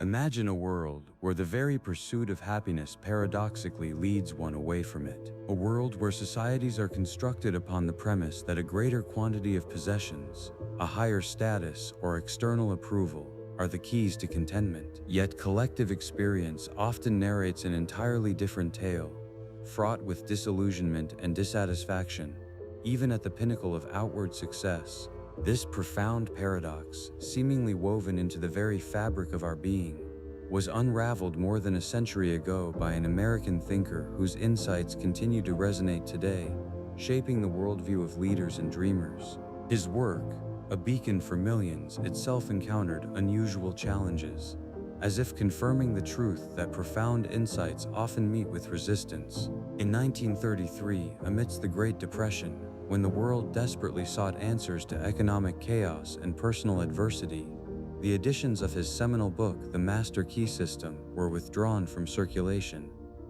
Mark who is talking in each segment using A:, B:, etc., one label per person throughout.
A: Imagine a world where the very pursuit of happiness paradoxically leads one away from it. A world where societies are constructed upon the premise that a greater quantity of possessions, a higher status, or external approval are the keys to contentment. Yet collective experience often narrates an entirely different tale, fraught with disillusionment and dissatisfaction, even at the pinnacle of outward success. This profound paradox, seemingly woven into the very fabric of our being, was unraveled more than a century ago by an American thinker whose insights continue to resonate today, shaping the worldview of leaders and dreamers. His work, a beacon for millions, itself encountered unusual challenges, as if confirming the truth that profound insights often meet with resistance. In 1933, amidst the Great Depression, when the world desperately sought answers to economic chaos and personal adversity, the editions of his seminal book, The Master Key System, were withdrawn from circulation,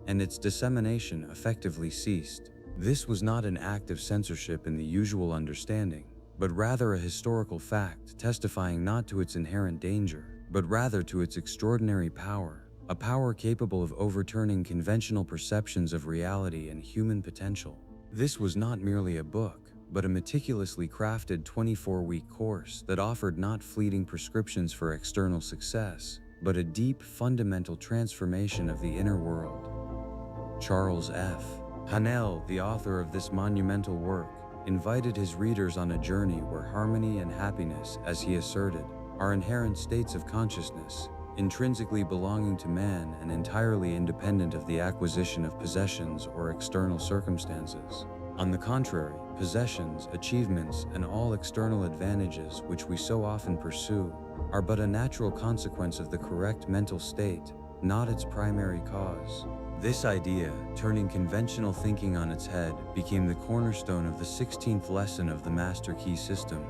A: and its dissemination effectively ceased. This was not an act of censorship in the usual understanding, but rather a historical fact testifying not to its inherent danger, but rather to its extraordinary power, a power capable of overturning conventional perceptions of reality and human potential. This was not merely a book, but a meticulously crafted 24-week course that offered not fleeting prescriptions for external success, but a deep, fundamental transformation of the inner world. Charles F. Haanel, the author of this monumental work, invited his readers on a journey where harmony and happiness, as he asserted, are inherent states of consciousness, intrinsically belonging to man and entirely independent of the acquisition of possessions or external circumstances. On the contrary, possessions, achievements, and all external advantages which we so often pursue are but a natural consequence of the correct mental state, not its primary cause. This idea, turning conventional thinking on its head, became the cornerstone of the 16th lesson of the Master Key System,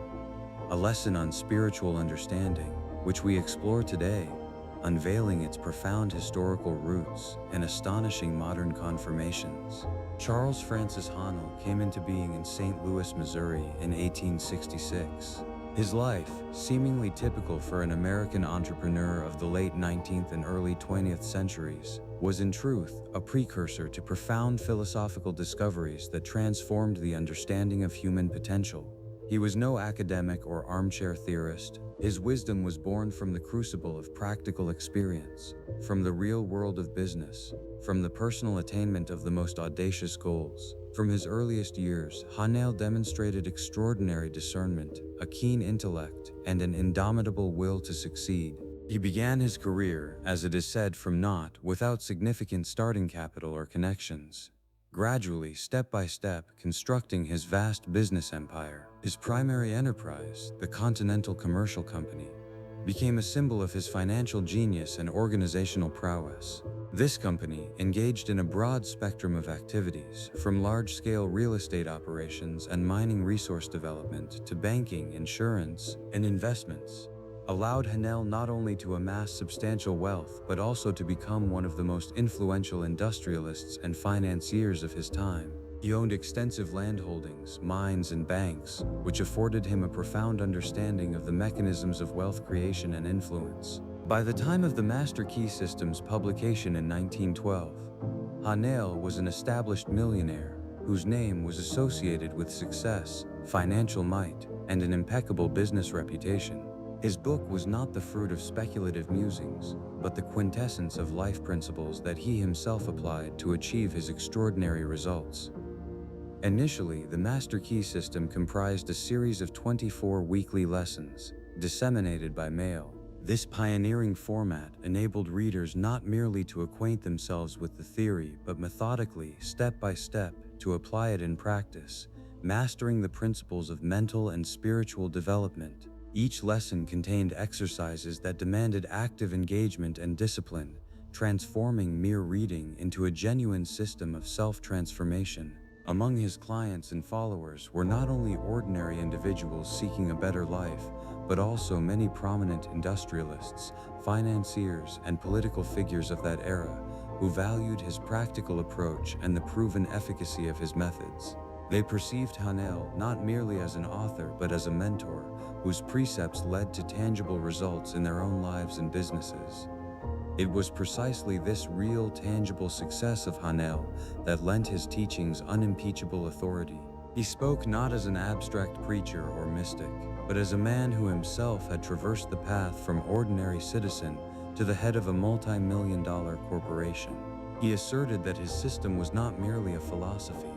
A: a lesson on spiritual understanding, which we explore today, unveiling its profound historical roots and astonishing modern confirmations. Charles Francis Haanel came into being in St. Louis, Missouri in 1866. His life, seemingly typical for an American entrepreneur of the late 19th and early 20th centuries, was in truth a precursor to profound philosophical discoveries that transformed the understanding of human potential. He was no academic or armchair theorist. His wisdom was born from the crucible of practical experience, from the real world of business, from the personal attainment of the most audacious goals. From his earliest years, Haanel demonstrated extraordinary discernment, a keen intellect, and an indomitable will to succeed. He began his career, as it is said, from naught, without significant starting capital or connections. Gradually, step by step, constructing his vast business empire. His primary enterprise, the Continental Commercial Company, became a symbol of his financial genius and organizational prowess. This company engaged in a broad spectrum of activities, from large-scale real estate operations and mining resource development to banking, insurance, and investments, allowed Haanel not only to amass substantial wealth but also to become one of the most influential industrialists and financiers of his time. He owned extensive land holdings, mines, and banks, which afforded him a profound understanding of the mechanisms of wealth creation and influence. By the time of the Master Key System's publication in 1912, Haanel was an established millionaire whose name was associated with success, financial might, and an impeccable business reputation. His book was not the fruit of speculative musings, but the quintessence of life principles that he himself applied to achieve his extraordinary results. Initially, the Master Key System comprised a series of 24 weekly lessons, disseminated by mail. This pioneering format enabled readers not merely to acquaint themselves with the theory, but methodically, step by step, to apply it in practice, mastering the principles of mental and spiritual development. Each lesson contained exercises that demanded active engagement and discipline, transforming mere reading into a genuine system of self-transformation. Among his clients and followers were not only ordinary individuals seeking a better life, but also many prominent industrialists, financiers, and political figures of that era, who valued his practical approach and the proven efficacy of his methods. They perceived Haanel not merely as an author but as a mentor, whose precepts led to tangible results in their own lives and businesses. It was precisely this real, tangible success of Haanel that lent his teachings unimpeachable authority. He spoke not as an abstract preacher or mystic, but as a man who himself had traversed the path from ordinary citizen to the head of a multi-million-dollar corporation. He asserted that his system was not merely a philosophy,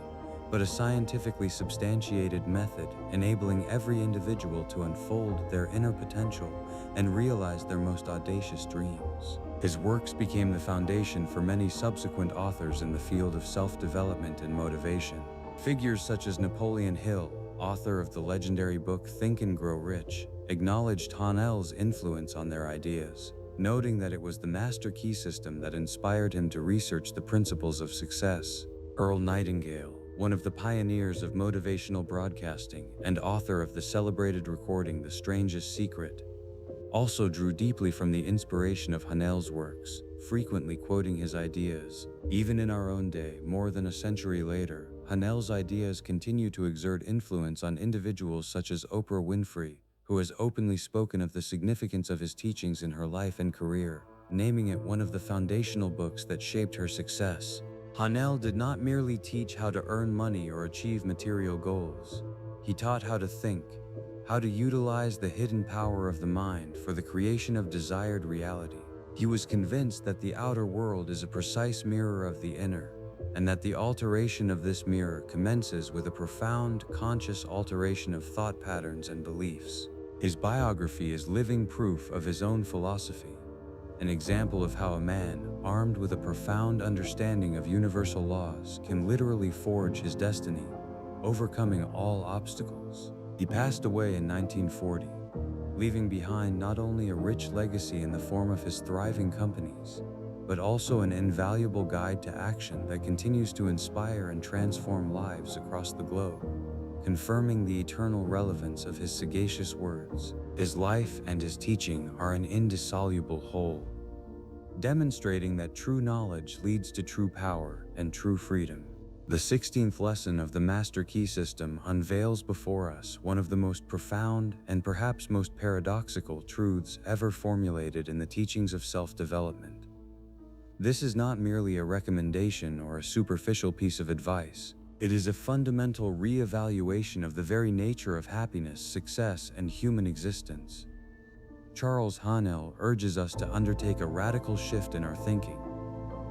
A: but a scientifically substantiated method enabling every individual to unfold their inner potential and realize their most audacious dreams. His works became the foundation for many subsequent authors in the field of self-development and motivation. Figures such as Napoleon Hill, author of the legendary book Think and Grow Rich, acknowledged Haanel's influence on their ideas, noting that it was the master key system that inspired him to research the principles of success. Earl Nightingale, one of the pioneers of motivational broadcasting and author of the celebrated recording The Strangest Secret, also drew deeply from the inspiration of Haanel's works, frequently quoting his ideas. Even in our own day, more than a century later, Haanel's ideas continue to exert influence on individuals such as Oprah Winfrey, who has openly spoken of the significance of his teachings in her life and career, naming it one of the foundational books that shaped her success. Haanel did not merely teach how to earn money or achieve material goals. He taught how to think, how to utilize the hidden power of the mind for the creation of desired reality. He was convinced that the outer world is a precise mirror of the inner, and that the alteration of this mirror commences with a profound, conscious alteration of thought patterns and beliefs. His biography is living proof of his own philosophy, an example of how a man, armed with a profound understanding of universal laws, can literally forge his destiny, overcoming all obstacles. He passed away in 1940, leaving behind not only a rich legacy in the form of his thriving companies, but also an invaluable guide to action that continues to inspire and transform lives across the globe, confirming the eternal relevance of his sagacious words. His life and his teaching are an indissoluble whole, demonstrating that true knowledge leads to true power and true freedom. The 16th lesson of the Master Key System unveils before us one of the most profound and perhaps most paradoxical truths ever formulated in the teachings of self-development. This is not merely a recommendation or a superficial piece of advice. It is a fundamental re-evaluation of the very nature of happiness, success, and human existence. Charles Haanel urges us to undertake a radical shift in our thinking,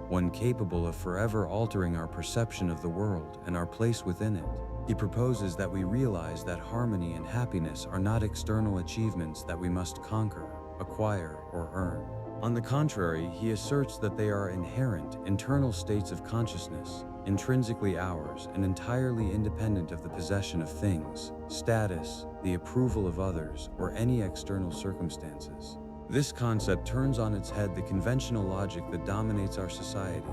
A: one capable of forever altering our perception of the world and our place within it. He proposes that we realize that harmony and happiness are not external achievements that we must conquer, acquire, or earn. On the contrary, he asserts that they are inherent, internal states of consciousness, intrinsically ours and entirely independent of the possession of things, status, the approval of others, or any external circumstances. This concept turns on its head the conventional logic that dominates our society.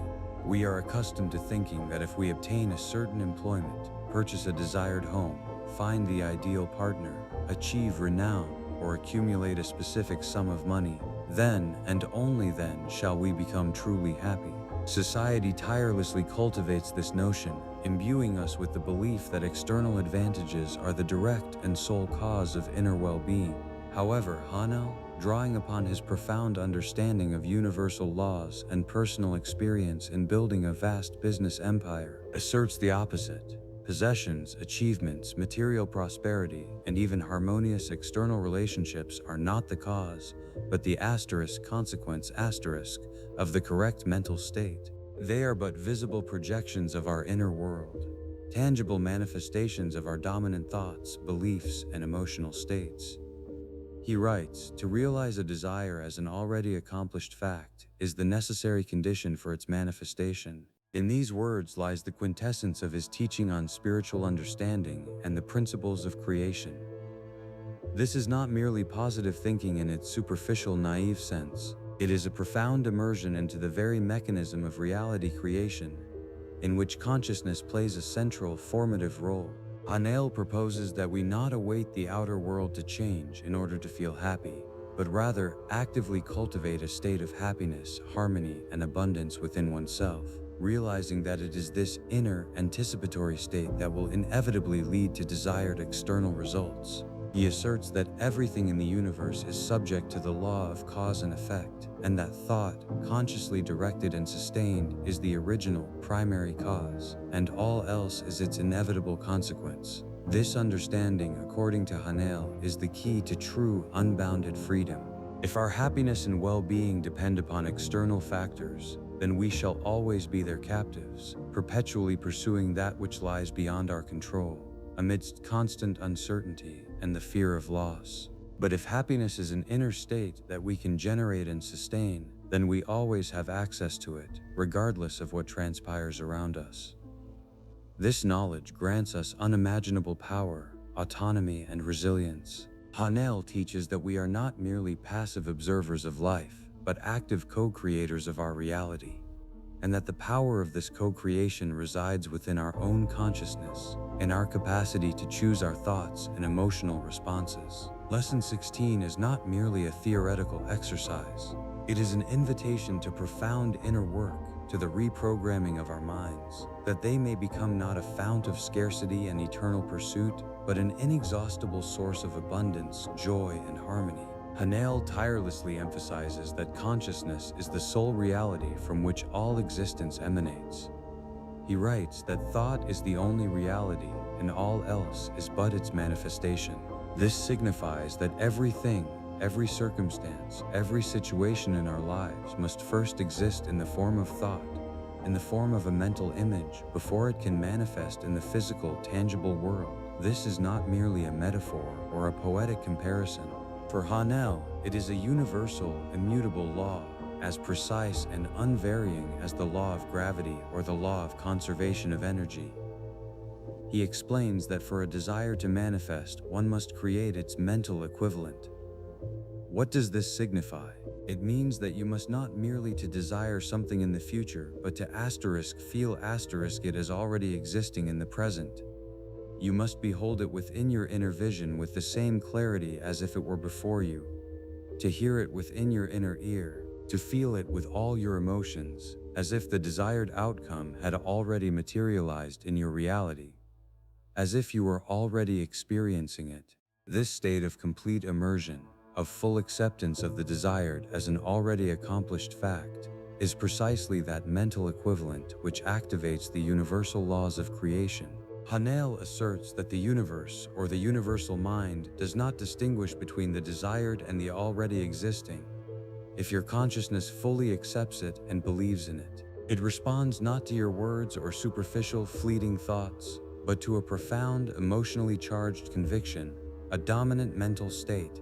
A: We are accustomed to thinking that if we obtain a certain employment, purchase a desired home, find the ideal partner, achieve renown, or accumulate a specific sum of money, then and only then shall we become truly happy. Society tirelessly cultivates this notion, imbuing us with the belief that external advantages are the direct and sole cause of inner well-being. However, Haanel, drawing upon his profound understanding of universal laws and personal experience in building a vast business empire, asserts the opposite. Possessions, achievements, material prosperity, and even harmonious external relationships are not the cause, but the consequence of the correct mental state. They are but visible projections of our inner world, tangible manifestations of our dominant thoughts, beliefs, and emotional states. He writes, to realize a desire as an already accomplished fact is the necessary condition for its manifestation. In these words lies the quintessence of his teaching on spiritual understanding and the principles of creation. This is not merely positive thinking in its superficial, naive sense. It is a profound immersion into the very mechanism of reality creation, in which consciousness plays a central, formative role. Haanel proposes that we not await the outer world to change in order to feel happy, but rather actively cultivate a state of happiness, harmony, and abundance within oneself, realizing that it is this inner, anticipatory state that will inevitably lead to desired external results. He asserts that everything in the universe is subject to the law of cause and effect, and that thought, consciously directed and sustained, is the original, primary cause, and all else is its inevitable consequence. This understanding, according to Haanel, is the key to true, unbounded freedom. If our happiness and well-being depend upon external factors, then we shall always be their captives, perpetually pursuing that which lies beyond our control, amidst constant uncertainty and the fear of loss. But if happiness is an inner state that we can generate and sustain, then we always have access to it, regardless of what transpires around us. This knowledge grants us unimaginable power, autonomy, and resilience. Haanel teaches that we are not merely passive observers of life, but active co-creators of our reality, and that the power of this co-creation resides within our own consciousness, in our capacity to choose our thoughts and emotional responses. Lesson 16 is not merely a theoretical exercise. It is an invitation to profound inner work, to the reprogramming of our minds, that they may become not a fount of scarcity and eternal pursuit, but an inexhaustible source of abundance, joy, and harmony. Haanel tirelessly emphasizes that consciousness is the sole reality from which all existence emanates. He writes that thought is the only reality, and all else is but its manifestation. This signifies that everything, every circumstance, every situation in our lives must first exist in the form of thought, in the form of a mental image, before it can manifest in the physical, tangible world. This is not merely a metaphor or a poetic comparison. For Haanel, it is a universal, immutable law, as precise and unvarying as the law of gravity or the law of conservation of energy. He explains that for a desire to manifest, one must create its mental equivalent. What does this signify? It means that you must not merely to desire something in the future, but to feel it as already existing in the present. You must behold it within your inner vision with the same clarity as if it were before you, to hear it within your inner ear, to feel it with all your emotions, as if the desired outcome had already materialized in your reality, as if you were already experiencing it. This state of complete immersion, of full acceptance of the desired as an already accomplished fact, is precisely that mental equivalent which activates the universal laws of creation. Haanel asserts that the universe, or the universal mind, does not distinguish between the desired and the already existing. If your consciousness fully accepts it and believes in it, it responds not to your words or superficial, fleeting thoughts, but to a profound, emotionally charged conviction, a dominant mental state.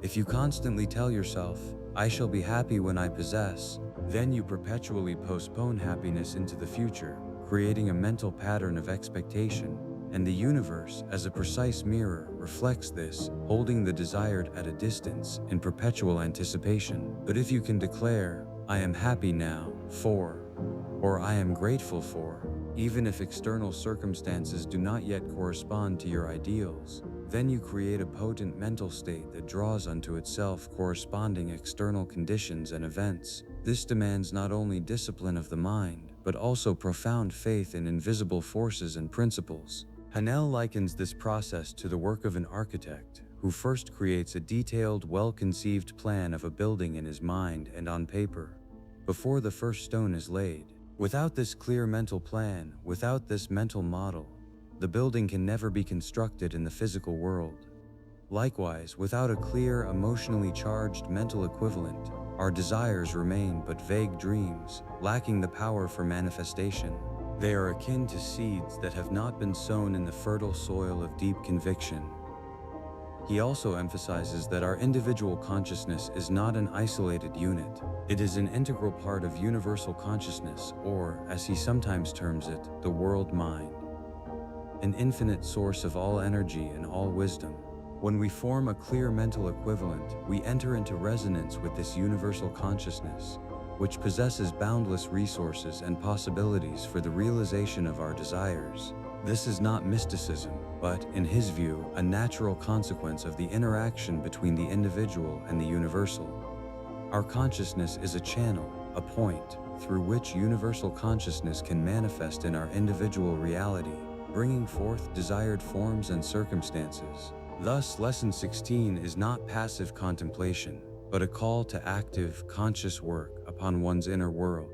A: If you constantly tell yourself, "I shall be happy when I possess," then you perpetually postpone happiness into the future, creating a mental pattern of expectation, and the universe, as a precise mirror, reflects this, holding the desired at a distance in perpetual anticipation. But if you can declare, "I am happy now, or I am grateful for," even if external circumstances do not yet correspond to your ideals, then you create a potent mental state that draws unto itself corresponding external conditions and events. This demands not only discipline of the mind, but also profound faith in invisible forces and principles. Haanel likens this process to the work of an architect, who first creates a detailed, well-conceived plan of a building in his mind and on paper, before the first stone is laid. Without this clear mental plan, without this mental model, the building can never be constructed in the physical world. Likewise, without a clear, emotionally charged mental equivalent, our desires remain but vague dreams, lacking the power for manifestation. They are akin to seeds that have not been sown in the fertile soil of deep conviction. He also emphasizes that our individual consciousness is not an isolated unit. It is an integral part of universal consciousness, or, as he sometimes terms it, the world mind, an infinite source of all energy and all wisdom. When we form a clear mental equivalent, we enter into resonance with this universal consciousness, which possesses boundless resources and possibilities for the realization of our desires. This is not mysticism, but, in his view, a natural consequence of the interaction between the individual and the universal. Our consciousness is a channel, a point, through which universal consciousness can manifest in our individual reality, bringing forth desired forms and circumstances. Thus, lesson 16 is not passive contemplation, but a call to active, conscious work upon one's inner world.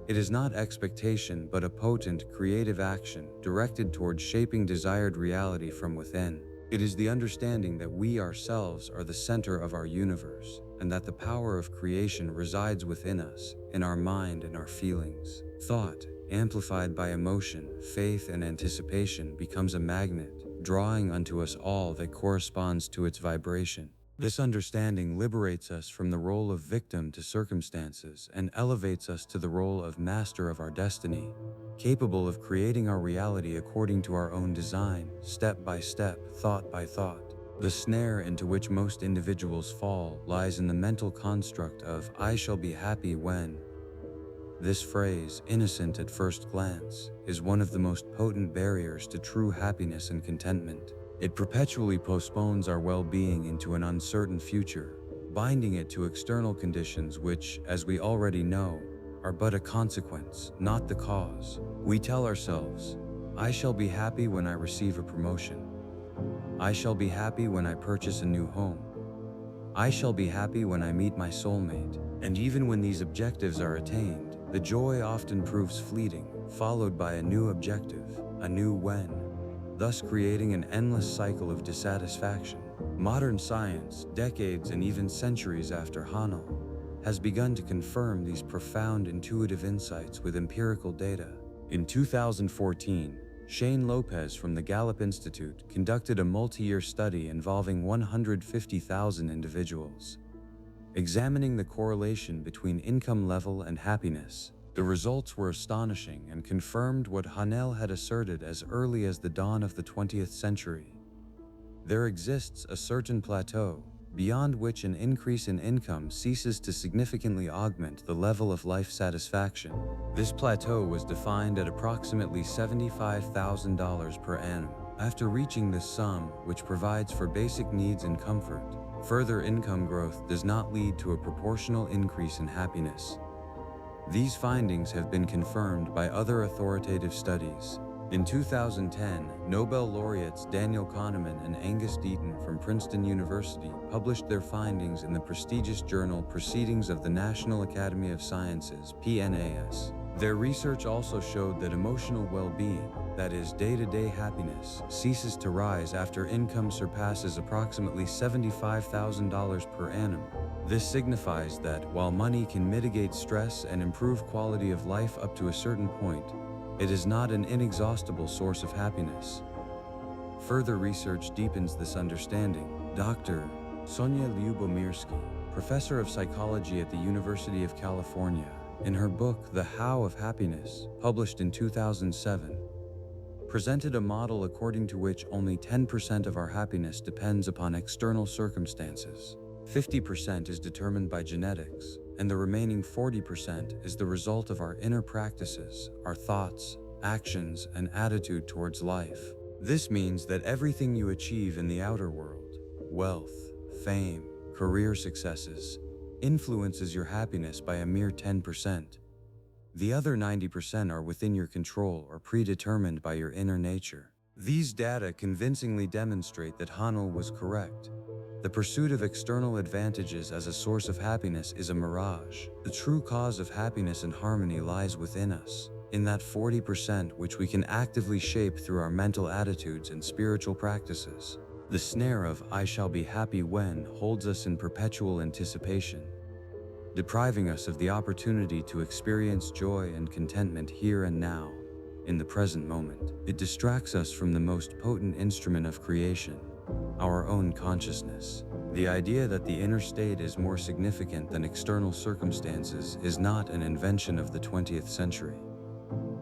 A: It is not expectation, but a potent, creative action directed towards shaping desired reality from within. It is the understanding that we ourselves are the center of our universe, and that the power of creation resides within us, in our mind and our feelings. Thought, amplified by emotion, faith, and anticipation, becomes a magnet, drawing unto us all that corresponds to its vibration. This understanding liberates us from the role of victim to circumstances and elevates us to the role of master of our destiny, capable of creating our reality according to our own design, step by step, thought by thought. The snare into which most individuals fall lies in the mental construct of "I shall be happy when." This phrase, innocent at first glance, is one of the most potent barriers to true happiness and contentment. It perpetually postpones our well-being into an uncertain future, binding it to external conditions which, as we already know, are but a consequence, not the cause. We tell ourselves, "I shall be happy when I receive a promotion. I shall be happy when I purchase a new home. I shall be happy when I meet my soulmate." And even when these objectives are attained, the joy often proves fleeting, followed by a new objective, a new when, thus creating an endless cycle of dissatisfaction. Modern science, decades and even centuries after Haanel, has begun to confirm these profound intuitive insights with empirical data. In 2014, Lopez from the Gallup Institute conducted a multi-year study involving 150,000 individuals, examining the correlation between income level and happiness. The results were astonishing and confirmed what Haanel had asserted as early as the dawn of the 20th century. There exists a certain plateau, beyond which an increase in income ceases to significantly augment the level of life satisfaction. This plateau was defined at approximately $75,000 per annum. After reaching this sum, which provides for basic needs and comfort, further income growth does not lead to a proportional increase in happiness. These findings have been confirmed by other authoritative studies. In 2010, Nobel laureates Daniel Kahneman and Angus Deaton from Princeton University published their findings in the prestigious journal Proceedings of the National Academy of Sciences, PNAS. Their research also showed that emotional well-being, that is, day-to-day happiness, ceases to rise after income surpasses approximately $75,000 per annum. This signifies that, while money can mitigate stress and improve quality of life up to a certain point, it is not an inexhaustible source of happiness. Further research deepens this understanding. Dr. Sonja Lyubomirsky, professor of psychology at the University of California, in her book The How of Happiness, published in 2007, presented a model according to which only 10% of our happiness depends upon external circumstances. 50% is determined by genetics, and the remaining 40% is the result of our inner practices, our thoughts, actions, and attitude towards life. This means that everything you achieve in the outer world, wealth, fame, career successes, influences your happiness by a mere 10%. The other 90% are within your control or predetermined by your inner nature. These data convincingly demonstrate that Haanel was correct. The pursuit of external advantages as a source of happiness is a mirage. The true cause of happiness and harmony lies within us, in that 40% which we can actively shape through our mental attitudes and spiritual practices. The snare of "I shall be happy when" holds us in perpetual anticipation, depriving us of the opportunity to experience joy and contentment here and now, in the present moment. It distracts us from the most potent instrument of creation, our own consciousness. The idea that the inner state is more significant than external circumstances is not an invention of the 20th century.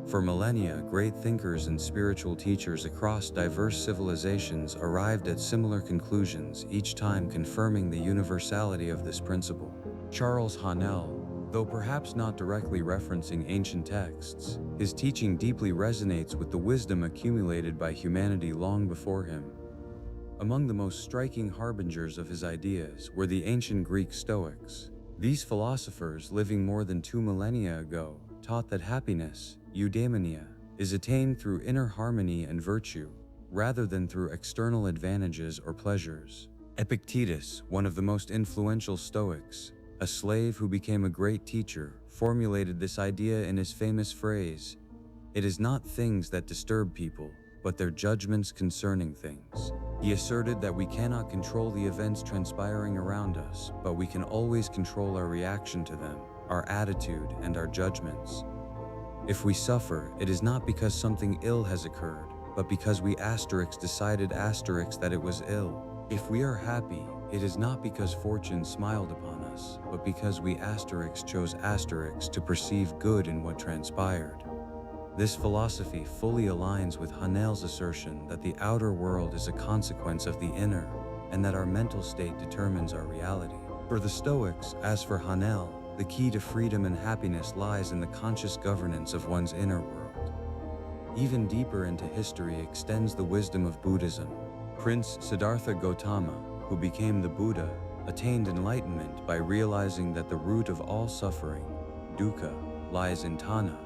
A: For millennia, great thinkers and spiritual teachers across diverse civilizations arrived at similar conclusions, each time confirming the universality of this principle. Charles Haanel, though perhaps not directly referencing ancient texts, his teaching deeply resonates with the wisdom accumulated by humanity long before him. Among the most striking harbingers of his ideas were the ancient Greek Stoics. These philosophers, living more than 2 millennia ago, taught that happiness, eudaimonia, is attained through inner harmony and virtue, rather than through external advantages or pleasures. Epictetus, one of the most influential Stoics, a slave who became a great teacher, formulated this idea in his famous phrase, "It is not things that disturb people, but their judgments concerning things." He asserted that we cannot control the events transpiring around us, but we can always control our reaction to them, our attitude, and our judgments. If we suffer, it is not because something ill has occurred, but because we decided that it was ill. If we are happy, it is not because fortune smiled upon us, but because we chose to perceive good in what transpired. This philosophy fully aligns with Haanel's assertion that the outer world is a consequence of the inner, and that our mental state determines our reality. For the Stoics, as for Haanel, the key to freedom and happiness lies in the conscious governance of one's inner world. Even deeper into history extends the wisdom of Buddhism. Prince Siddhartha Gautama, who became the Buddha, attained enlightenment by realizing that the root of all suffering, dukkha, lies in tanha,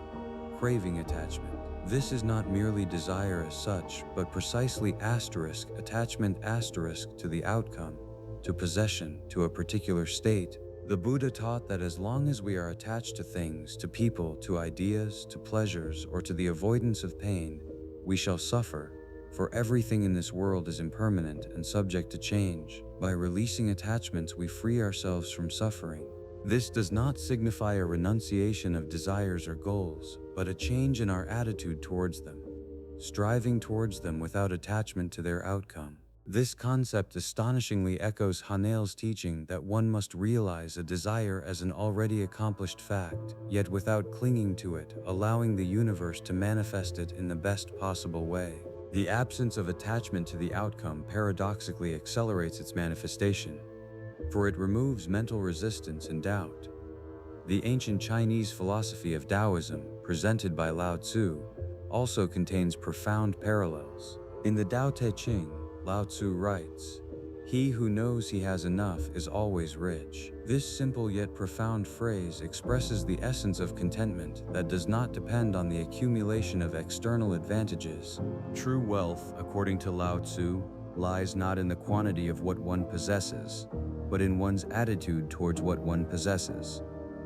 A: craving attachment. This is not merely desire as such, but precisely attachment to the outcome, to possession, to a particular state. The Buddha taught that as long as we are attached to things, to people, to ideas, to pleasures, or to the avoidance of pain, we shall suffer, for everything in this world is impermanent and subject to change. By releasing attachments, we free ourselves from suffering. This does not signify a renunciation of desires or goals, but a change in our attitude towards them, striving towards them without attachment to their outcome. This concept astonishingly echoes Haanel's teaching that one must realize a desire as an already accomplished fact, yet without clinging to it, allowing the universe to manifest it in the best possible way. The absence of attachment to the outcome paradoxically accelerates its manifestation, for it removes mental resistance and doubt. The ancient Chinese philosophy of Taoism, presented by Lao Tzu, also contains profound parallels. In the Tao Te Ching, Lao Tzu writes, "He who knows he has enough is always rich." This simple yet profound phrase expresses the essence of contentment that does not depend on the accumulation of external advantages. True wealth, according to Lao Tzu, lies not in the quantity of what one possesses, but in one's attitude towards what one possesses,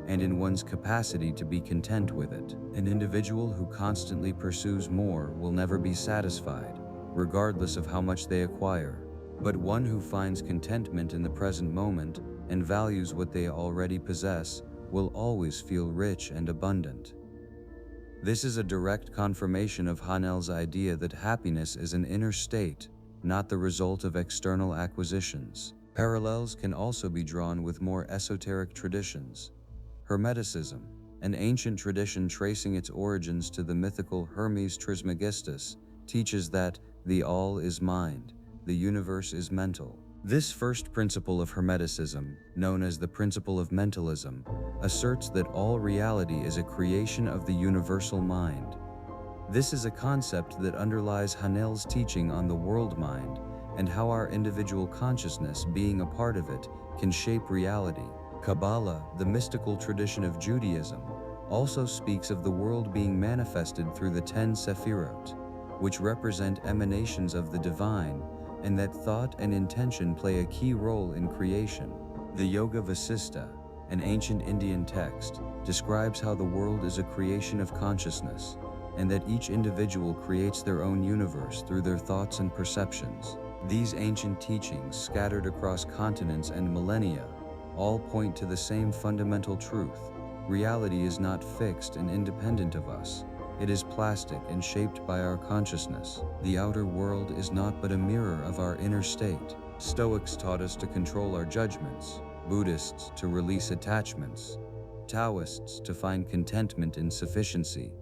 A: and in one's capacity to be content with it. An individual who constantly pursues more will never be satisfied, regardless of how much they acquire. But one who finds contentment in the present moment and values what they already possess will always feel rich and abundant. This is a direct confirmation of Haanel's idea that happiness is an inner state, not the result of external acquisitions. Parallels can also be drawn with more esoteric traditions. Hermeticism, an ancient tradition tracing its origins to the mythical Hermes Trismegistus, teaches that the all is mind, the universe is mental. This first principle of Hermeticism, known as the principle of mentalism, asserts that all reality is a creation of the universal mind. This is a concept that underlies Haanel's teaching on the world mind and how our individual consciousness, being a part of it, can shape reality. Kabbalah, the mystical tradition of Judaism, also speaks of the world being manifested through the 10 Sephirot, which represent emanations of the divine, and that thought and intention play a key role in creation. The Yoga Vasista, an ancient Indian text, describes how the world is a creation of consciousness, and that each individual creates their own universe through their thoughts and perceptions. These ancient teachings, scattered across continents and millennia, all point to the same fundamental truth. Reality is not fixed and independent of us. It is plastic and shaped by our consciousness. The outer world is not but a mirror of our inner state. Stoics taught us to control our judgments, Buddhists to release attachments, Taoists to find contentment in sufficiency,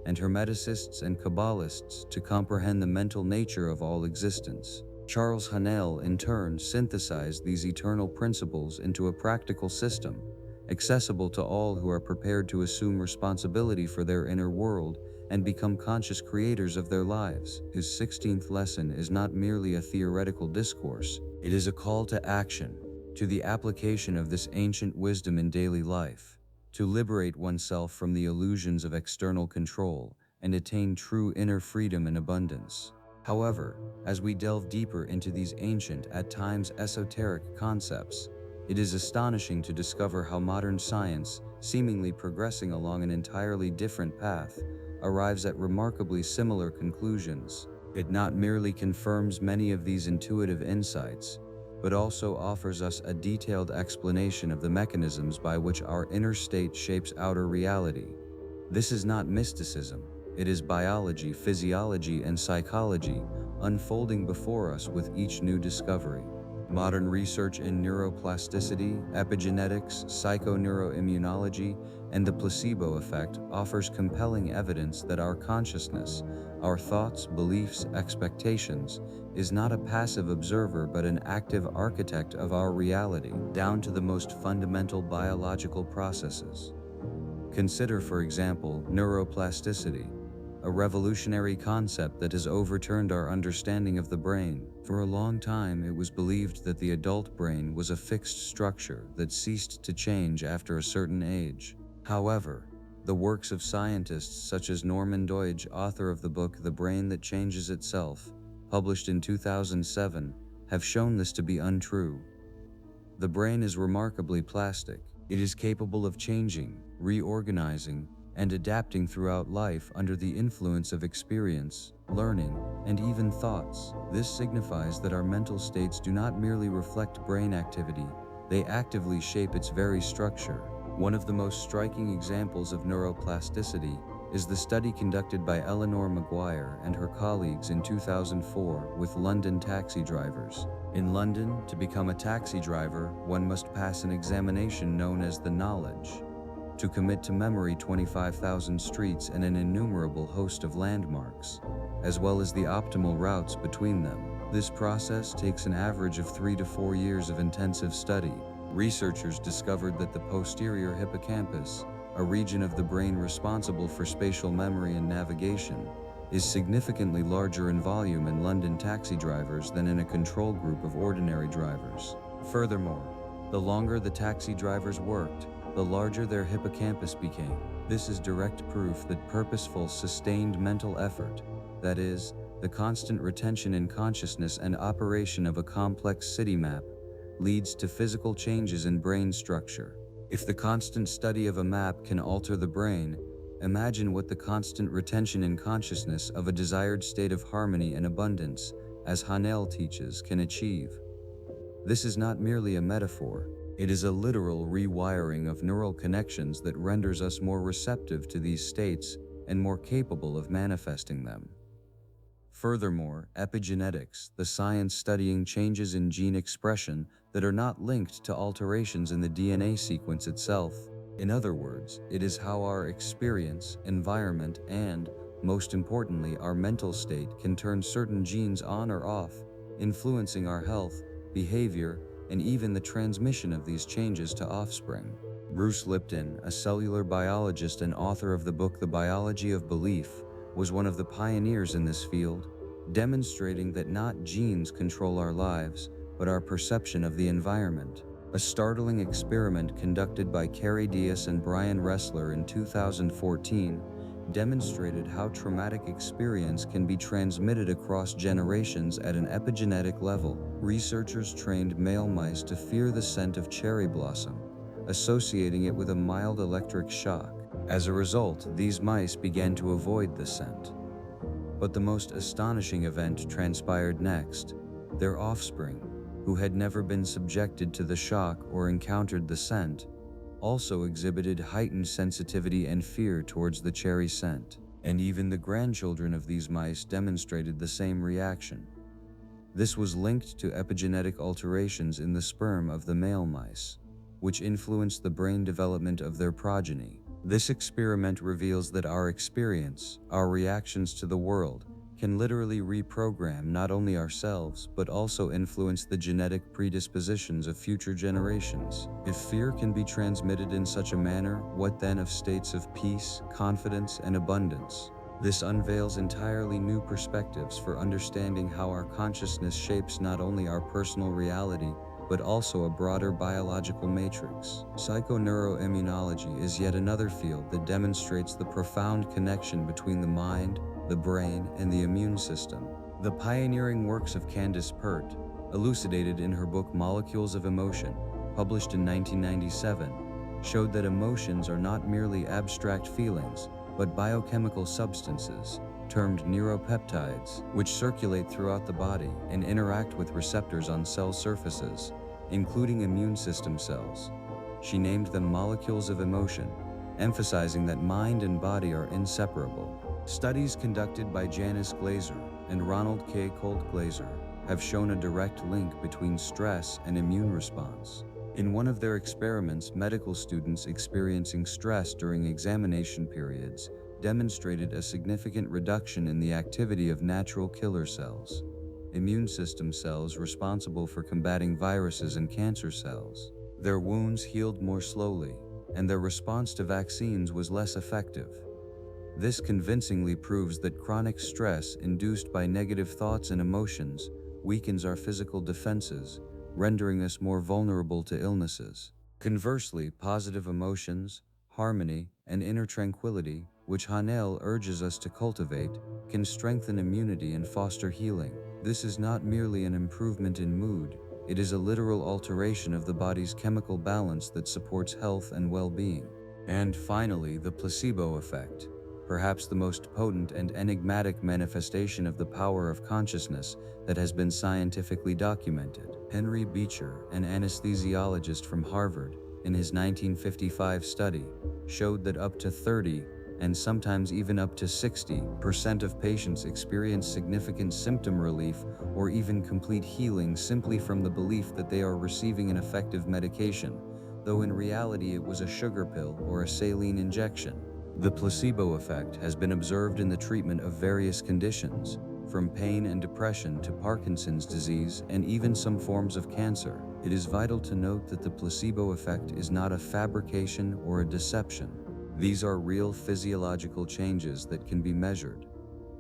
A: and Hermeticists and Kabbalists to comprehend the mental nature of all existence. Charles Haanel, in turn, synthesized these eternal principles into a practical system, accessible to all who are prepared to assume responsibility for their inner world and become conscious creators of their lives. His 16th lesson is not merely a theoretical discourse, it is a call to action, to the application of this ancient wisdom in daily life, to liberate oneself from the illusions of external control and attain true inner freedom and abundance. However, as we delve deeper into these ancient, at times esoteric concepts, it is astonishing to discover how modern science, seemingly progressing along an entirely different path, arrives at remarkably similar conclusions. It not merely confirms many of these intuitive insights, but also offers us a detailed explanation of the mechanisms by which our inner state shapes outer reality. This is not mysticism, it is biology, physiology, and psychology unfolding before us with each new discovery. Modern research in neuroplasticity, epigenetics, psychoneuroimmunology, and the placebo effect offers compelling evidence that our consciousness, our thoughts, beliefs, expectations, is not a passive observer but an active architect of our reality, down to the most fundamental biological processes. Consider, for example, neuroplasticity, a revolutionary concept that has overturned our understanding of the brain. For a long time, it was believed that the adult brain was a fixed structure that ceased to change after a certain age. However, the works of scientists such as Norman Doidge, author of the book The Brain That Changes Itself, published in 2007, have shown this to be untrue. The brain is remarkably plastic. It is capable of changing, reorganizing, and adapting throughout life under the influence of experience, learning, and even thoughts. This signifies that our mental states do not merely reflect brain activity, they actively shape its very structure. One of the most striking examples of neuroplasticity is the study conducted by Eleanor Maguire and her colleagues in 2004 with London taxi drivers. In London, to become a taxi driver, one must pass an examination known as the knowledge, to commit to memory 25,000 streets and an innumerable host of landmarks, as well as the optimal routes between them. This process takes an average of 3 to 4 years of intensive study. Researchers discovered that the posterior hippocampus, a region of the brain responsible for spatial memory and navigation, is significantly larger in volume in London taxi drivers than in a control group of ordinary drivers. Furthermore, the longer the taxi drivers worked, the larger their hippocampus became. This is direct proof that purposeful, sustained mental effort, that is, the constant retention in consciousness and operation of a complex city map, leads to physical changes in brain structure. If the constant study of a map can alter the brain, imagine what the constant retention in consciousness of a desired state of harmony and abundance, as Haanel teaches, can achieve. This is not merely a metaphor. It is a literal rewiring of neural connections that renders us more receptive to these states and more capable of manifesting them. Furthermore, epigenetics, the science studying changes in gene expression that are not linked to alterations in the DNA sequence itself. In other words, it is how our experience, environment, and, most importantly, our mental state can turn certain genes on or off, influencing our health, behavior, and even the transmission of these changes to offspring. Bruce Lipton, a cellular biologist and author of the book The Biology of Belief, was one of the pioneers in this field, demonstrating that not genes control our lives, but our perception of the environment. A startling experiment conducted by Carrie Diaz and Brian Ressler in 2014 demonstrated how traumatic experience can be transmitted across generations at an epigenetic level. Researchers trained male mice to fear the scent of cherry blossom, associating it with a mild electric shock. As a result, these mice began to avoid the scent. But the most astonishing event transpired next. Their offspring, who had never been subjected to the shock or encountered the scent, also exhibited heightened sensitivity and fear towards the cherry scent. And even the grandchildren of these mice demonstrated the same reaction. This was linked to epigenetic alterations in the sperm of the male mice, which influenced the brain development of their progeny. This experiment reveals that our experience, our reactions to the world, can literally reprogram not only ourselves but also influence the genetic predispositions of future generations. If fear can be transmitted in such a manner, what then of states of peace, confidence, and abundance? This unveils entirely new perspectives for understanding how our consciousness shapes not only our personal reality, but also a broader biological matrix. Psychoneuroimmunology is yet another field that demonstrates the profound connection between the mind, the brain, and the immune system. The pioneering works of Candace Pert, elucidated in her book Molecules of Emotion, published in 1997, showed that emotions are not merely abstract feelings, but biochemical substances, termed neuropeptides, which circulate throughout the body and interact with receptors on cell surfaces, including immune system cells. She named them molecules of emotion, emphasizing that mind and body are inseparable. Studies conducted by Janice Glaser and Ronald K. Colt Glaser have shown a direct link between stress and immune response. In one of their experiments, medical students experiencing stress during examination periods demonstrated a significant reduction in the activity of natural killer cells, immune system cells responsible for combating viruses and cancer cells. Their wounds healed more slowly, and their response to vaccines was less effective. This convincingly proves that chronic stress induced by negative thoughts and emotions weakens our physical defenses, rendering us more vulnerable to illnesses. Conversely, positive emotions, harmony, and inner tranquility, which Haanel urges us to cultivate, can strengthen immunity and foster healing. This is not merely an improvement in mood, it is a literal alteration of the body's chemical balance that supports health and well-being. And finally, the placebo effect, perhaps the most potent and enigmatic manifestation of the power of consciousness that has been scientifically documented. Henry Beecher, an anesthesiologist from Harvard, in his 1955 study, showed that up to 30 and sometimes even up to 60% of patients experience significant symptom relief or even complete healing simply from the belief that they are receiving an effective medication, though in reality it was a sugar pill or a saline injection. The placebo effect has been observed in the treatment of various conditions, from pain and depression to Parkinson's disease and even some forms of cancer. It is vital to note that the placebo effect is not a fabrication or a deception. These are real physiological changes that can be measured.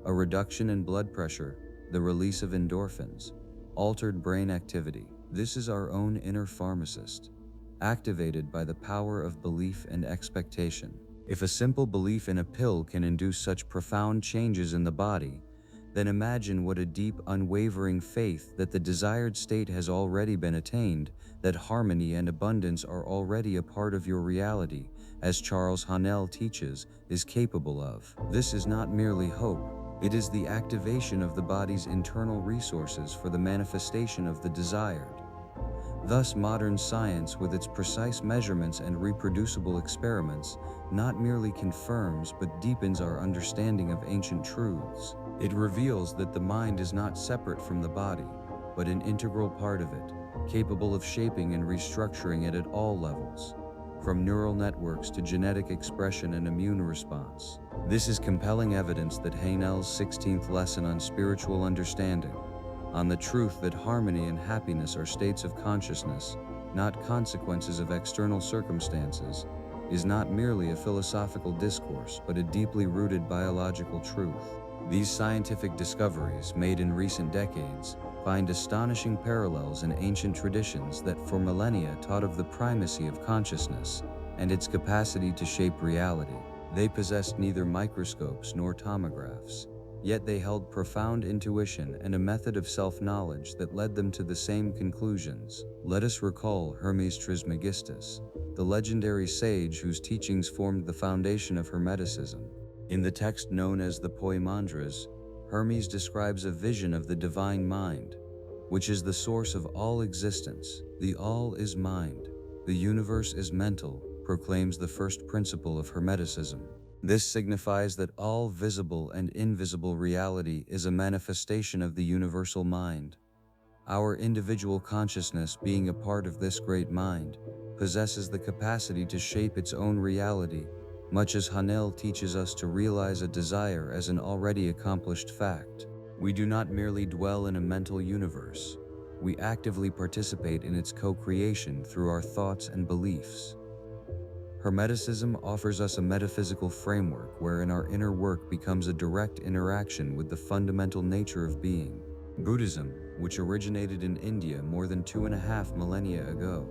A: A reduction in blood pressure, the release of endorphins, altered brain activity. This is our own inner pharmacist, activated by the power of belief and expectation. If a simple belief in a pill can induce such profound changes in the body, then imagine what a deep, unwavering faith that the desired state has already been attained, that harmony and abundance are already a part of your reality, as Charles Haanel teaches, is capable of. This is not merely hope, it is the activation of the body's internal resources for the manifestation of the desired. Thus, modern science, with its precise measurements and reproducible experiments, not merely confirms but deepens our understanding of ancient truths. It reveals that the mind is not separate from the body, but an integral part of it, capable of shaping and restructuring it at all levels, from neural networks to genetic expression and immune response. This is compelling evidence that Haanel's 16th lesson on spiritual understanding, on the truth that harmony and happiness are states of consciousness, not consequences of external circumstances, is not merely a philosophical discourse but a deeply rooted biological truth. These scientific discoveries, made in recent decades, find astonishing parallels in ancient traditions that for millennia taught of the primacy of consciousness and its capacity to shape reality. They possessed neither microscopes nor tomographs, yet they held profound intuition and a method of self-knowledge that led them to the same conclusions. Let us recall Hermes Trismegistus, the legendary sage whose teachings formed the foundation of Hermeticism. In the text known as the Poimandres, Hermes describes a vision of the divine mind, which is the source of all existence. The all is mind, the universe is mental, proclaims the first principle of Hermeticism. This signifies that all visible and invisible reality is a manifestation of the universal mind. Our individual consciousness, being a part of this great mind, possesses the capacity to shape its own reality, much as Haanel teaches us to realize a desire as an already accomplished fact. We do not merely dwell in a mental universe, we actively participate in its co-creation through our thoughts and beliefs. Hermeticism offers us a metaphysical framework wherein our inner work becomes a direct interaction with the fundamental nature of being. Buddhism, which originated in India more than 2.5 millennia ago,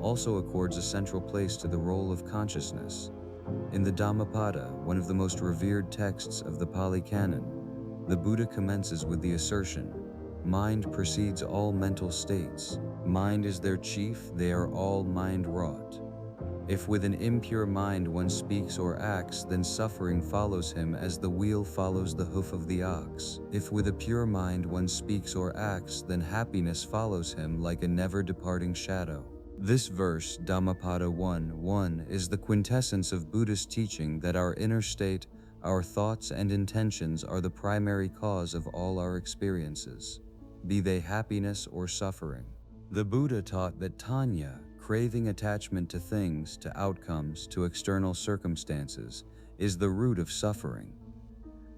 A: also accords a central place to the role of consciousness. In the Dhammapada, one of the most revered texts of the Pali Canon, The Buddha commences with the assertion, "Mind precedes all mental states. Mind is their chief, they are all mind-wrought. If with an impure mind one speaks or acts, then suffering follows him as the wheel follows the hoof of the ox. If with a pure mind one speaks or acts, then happiness follows him like a never-departing shadow." This verse, Dhammapada 1:1, is the quintessence of Buddhist teaching that our inner state, our thoughts and intentions are the primary cause of all our experiences, be they happiness or suffering. The Buddha taught that Tanha, craving attachment to things, to outcomes, to external circumstances, is the root of suffering.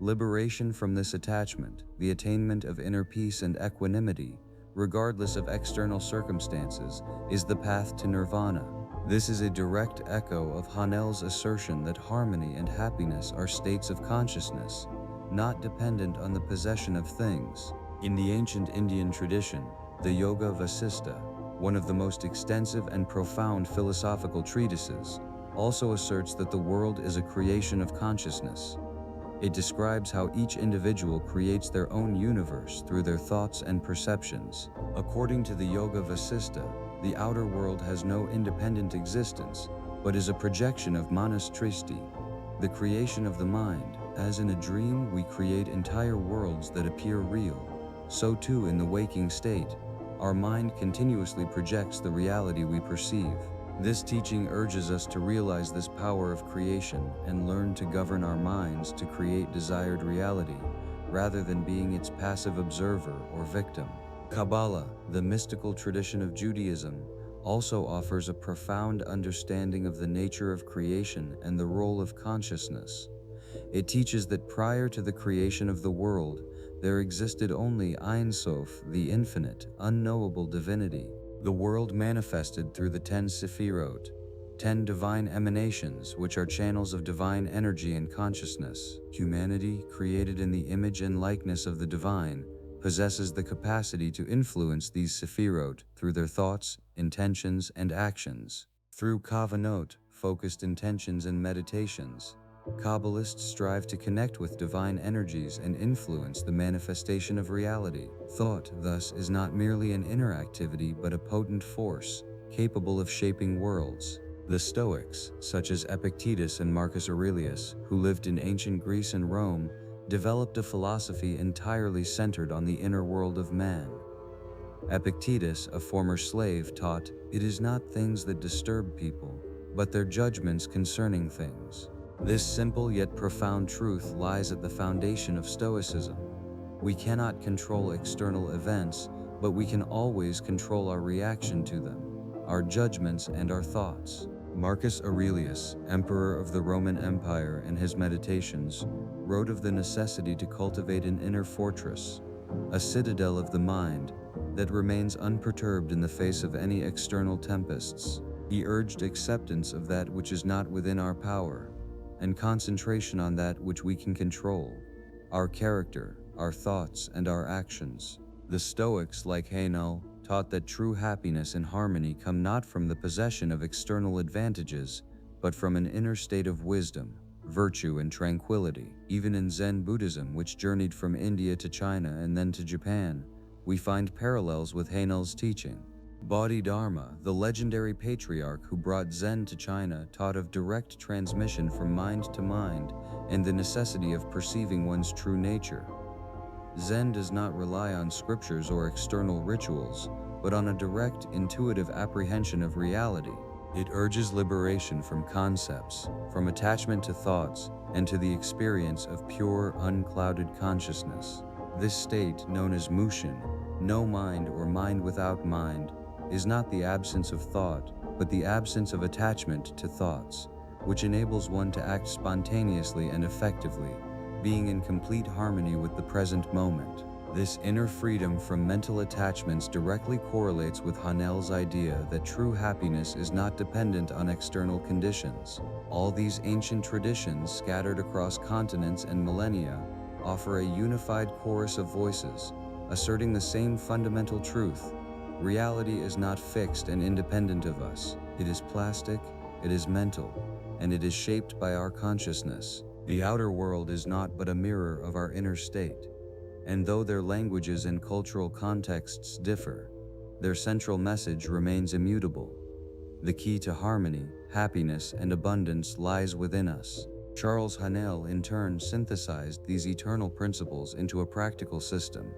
A: Liberation from this attachment, the attainment of inner peace and equanimity, regardless of external circumstances, is the path to nirvana. This is a direct echo of Haanel's assertion that harmony and happiness are states of consciousness, not dependent on the possession of things. In the ancient Indian tradition, the Yoga Vasistha, one of the most extensive and profound philosophical treatises, also asserts that the world is a creation of consciousness. It describes how each individual creates their own universe through their thoughts and perceptions. According to the Yoga Vasistha, the outer world has no independent existence, but is a projection of manas tristi, the creation of the mind. As in a dream we create entire worlds that appear real, so too in the waking state, our mind continuously projects the reality we perceive. This teaching urges us to realize this power of creation and learn to govern our minds to create desired reality, rather than being its passive observer or victim. Kabbalah, the mystical tradition of Judaism, also offers a profound understanding of the nature of creation and the role of consciousness. It teaches that prior to the creation of the world, there existed only Ein Sof, the infinite, unknowable divinity. The world manifested through the 10 Sephirot, 10 divine emanations, which are channels of divine energy and consciousness. Humanity, created in the image and likeness of the divine, possesses the capacity to influence these Sephirot through their thoughts, intentions, and actions. Through kavanot, focused intentions and meditations, Kabbalists strive to connect with divine energies and influence the manifestation of reality. Thought, thus, is not merely an inner activity but a potent force, capable of shaping worlds. The Stoics, such as Epictetus and Marcus Aurelius, who lived in ancient Greece and Rome, developed a philosophy entirely centered on the inner world of man. Epictetus, a former slave, taught, "It is not things that disturb people, but their judgments concerning things." This simple yet profound truth lies at the foundation of Stoicism. We cannot control external events, but we can always control our reaction to them, our judgments and our thoughts. Marcus Aurelius, emperor of the Roman Empire, in his Meditations, wrote of the necessity to cultivate an inner fortress, a citadel of the mind, that remains unperturbed in the face of any external tempests. He urged acceptance of that which is not within our power, and concentration on that which we can control, our character, our thoughts, and our actions. The Stoics, like Haanel, taught that true happiness and harmony come not from the possession of external advantages, but from an inner state of wisdom, virtue, and tranquility. Even in Zen Buddhism, which journeyed from India to China and then to Japan, we find parallels with Haanel's teaching. Bodhidharma, the legendary patriarch who brought Zen to China, taught of direct transmission from mind to mind and the necessity of perceiving one's true nature. Zen does not rely on scriptures or external rituals, but on a direct, intuitive apprehension of reality. It urges liberation from concepts, from attachment to thoughts, and to the experience of pure, unclouded consciousness. This state, known as mushin, no mind or mind without mind, is not the absence of thought, but the absence of attachment to thoughts, which enables one to act spontaneously and effectively, being in complete harmony with the present moment. This inner freedom from mental attachments directly correlates with Haanel's idea that true happiness is not dependent on external conditions. All these ancient traditions, scattered across continents and millennia, offer a unified chorus of voices, asserting the same fundamental truth. Reality is not fixed and independent of us. It is plastic, it is mental, and it is shaped by our consciousness. The outer world is not but a mirror of our inner state. And though their languages and cultural contexts differ, their central message remains immutable. The key to harmony, happiness, and abundance lies within us. Charles Haanel in turn synthesized these eternal principles into a practical system,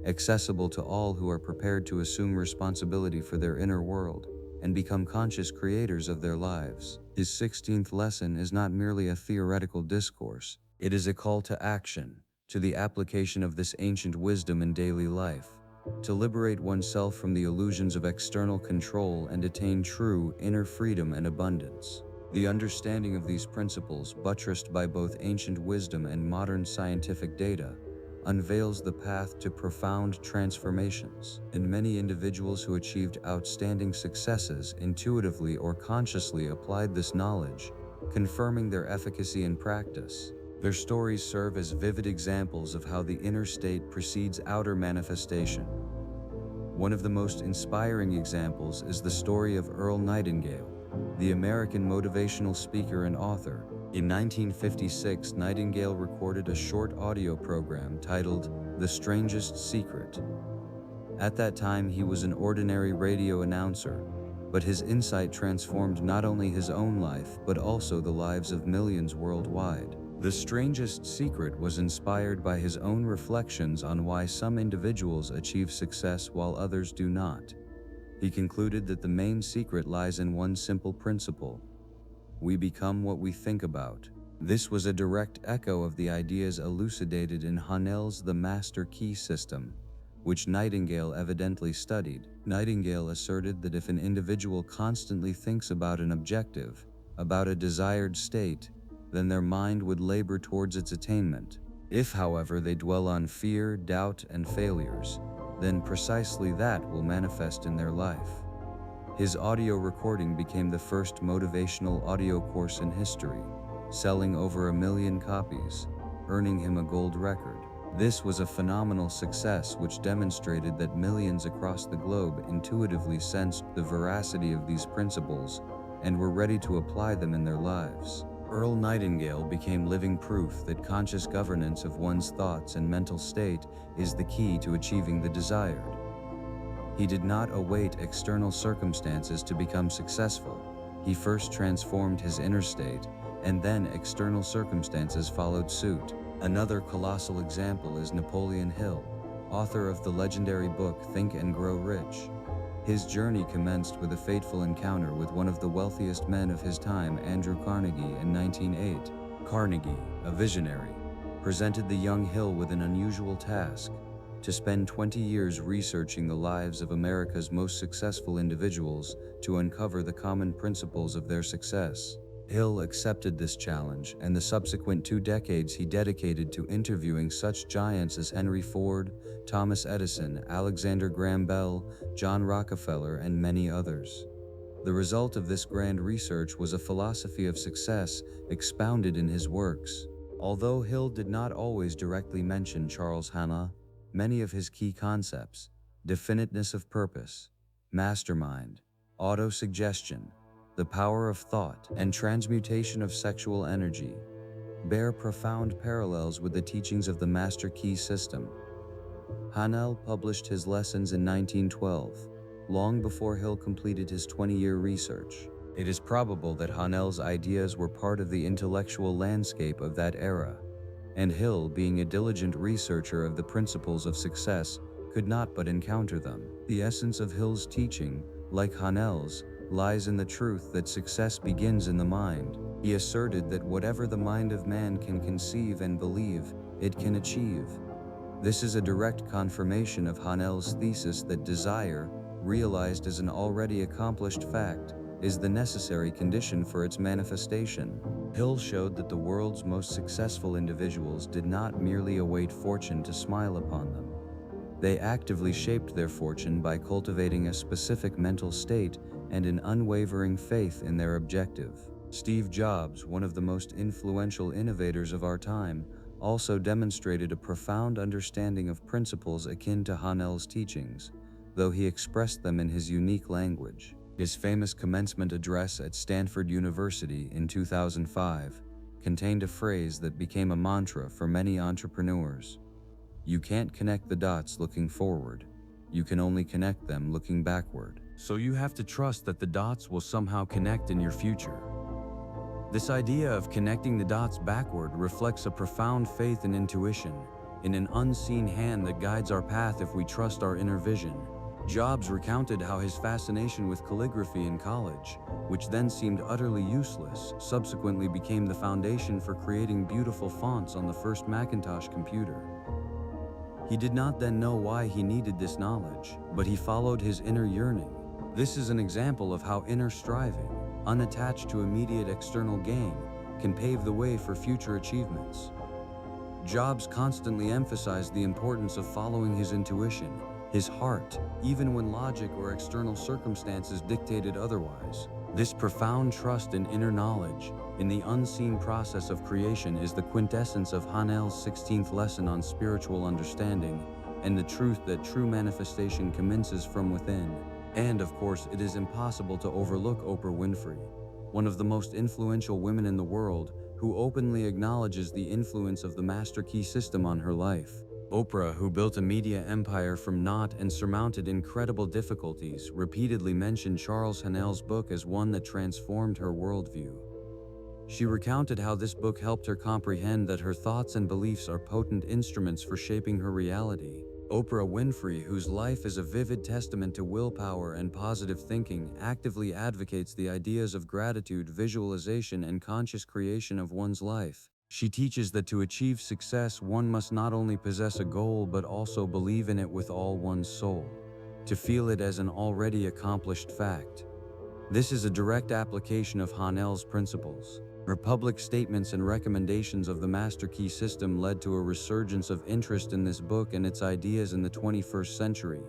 A: accessible to all who are prepared to assume responsibility for their inner world and become conscious creators of their lives. His 16th lesson is not merely a theoretical discourse, it is a call to action, to the application of this ancient wisdom in daily life, to liberate oneself from the illusions of external control and attain true inner freedom and abundance. The understanding of these principles, buttressed by both ancient wisdom and modern scientific data, unveils the path to profound transformations. And many individuals who achieved outstanding successes intuitively or consciously applied this knowledge, confirming their efficacy in practice. Their stories serve as vivid examples of how the inner state precedes outer manifestation. One of the most inspiring examples is the story of Earl Nightingale, the American motivational speaker and author. In 1956, Nightingale recorded a short audio program titled The Strangest Secret. At that time, he was an ordinary radio announcer, but his insight transformed not only his own life but also the lives of millions worldwide. The Strangest Secret was inspired by his own reflections on why some individuals achieve success while others do not. He concluded that the main secret lies in one simple principle: we become what we think about. This was a direct echo of the ideas elucidated in Haanel's The Master Key System, which Nightingale evidently studied. Nightingale asserted that if an individual constantly thinks about an objective, about a desired state, then their mind would labor towards its attainment. If, however, they dwell on fear, doubt, and failures, then precisely that will manifest in their life. His audio recording became the first motivational audio course in history, selling over 1 million copies, earning him a gold record. This was a phenomenal success which demonstrated that millions across the globe intuitively sensed the veracity of these principles and were ready to apply them in their lives. Earl Nightingale became living proof that conscious governance of one's thoughts and mental state is the key to achieving the desired. He did not await external circumstances to become successful. He first transformed his inner state, and then external circumstances followed suit. Another colossal example is Napoleon Hill, author of the legendary book Think and Grow Rich. His journey commenced with a fateful encounter with one of the wealthiest men of his time, Andrew Carnegie, in 1908. Carnegie, a visionary, presented the young Hill with an unusual task: to spend 20 years researching the lives of America's most successful individuals to uncover the common principles of their success. Hill accepted this challenge, and the subsequent 2 decades he dedicated to interviewing such giants as Henry Ford, Thomas Edison, Alexander Graham Bell, John Rockefeller, and many others. The result of this grand research was a philosophy of success expounded in his works. Although Hill did not always directly mention Charles Haanel, many of his key concepts, definiteness of purpose, mastermind, auto-suggestion, the power of thought, and transmutation of sexual energy, bear profound parallels with the teachings of the Master Key System. Haanel published his lessons in 1912, long before Hill completed his 20-year research. It is probable that Haanel's ideas were part of the intellectual landscape of that era, and Hill, being a diligent researcher of the principles of success, could not but encounter them. The essence of Hill's teaching, like Haanel's, lies in the truth that success begins in the mind. He asserted that whatever the mind of man can conceive and believe, it can achieve. This is a direct confirmation of Haanel's thesis that desire, realized as an already accomplished fact, is the necessary condition for its manifestation. Hill showed that the world's most successful individuals did not merely await fortune to smile upon them. They actively shaped their fortune by cultivating a specific mental state and an unwavering faith in their objective. Steve Jobs, one of the most influential innovators of our time, also demonstrated a profound understanding of principles akin to Haanel's teachings, though he expressed them in his unique language. His famous commencement address at Stanford University in 2005 contained a phrase that became a mantra for many entrepreneurs: You can't connect the dots looking forward. You can only connect them looking backward. So you have to trust that the dots will somehow connect in your future. This idea of connecting the dots backward reflects a profound faith in intuition, in an unseen hand that guides our path if we trust our inner vision. Jobs recounted how his fascination with calligraphy in college, which then seemed utterly useless, subsequently became the foundation for creating beautiful fonts on the first Macintosh computer. He did not then know why he needed this knowledge, but he followed his inner yearning. This is an example of how inner striving, unattached to immediate external gain, can pave the way for future achievements. Jobs constantly emphasized the importance of following his intuition, his heart, even when logic or external circumstances dictated otherwise. This profound trust in inner knowledge, in the unseen process of creation, is the quintessence of Haanel's 16th lesson on spiritual understanding, and the truth that true manifestation commences from within. And of course, it is impossible to overlook Oprah Winfrey, one of the most influential women in the world, who openly acknowledges the influence of the master key system on her life. Oprah, who built a media empire from naught and surmounted incredible difficulties, repeatedly mentioned Charles Haanel's book as one that transformed her worldview. She recounted how this book helped her comprehend that her thoughts and beliefs are potent instruments for shaping her reality. Oprah Winfrey, whose life is a vivid testament to willpower and positive thinking, actively advocates the ideas of gratitude, visualization, and conscious creation of one's life. She teaches that to achieve success, one must not only possess a goal but also believe in it with all one's soul, to feel it as an already accomplished fact. This is a direct application of Haanel's principles. Her public statements and recommendations of the master key system led to a resurgence of interest in this book and its ideas in the 21st century,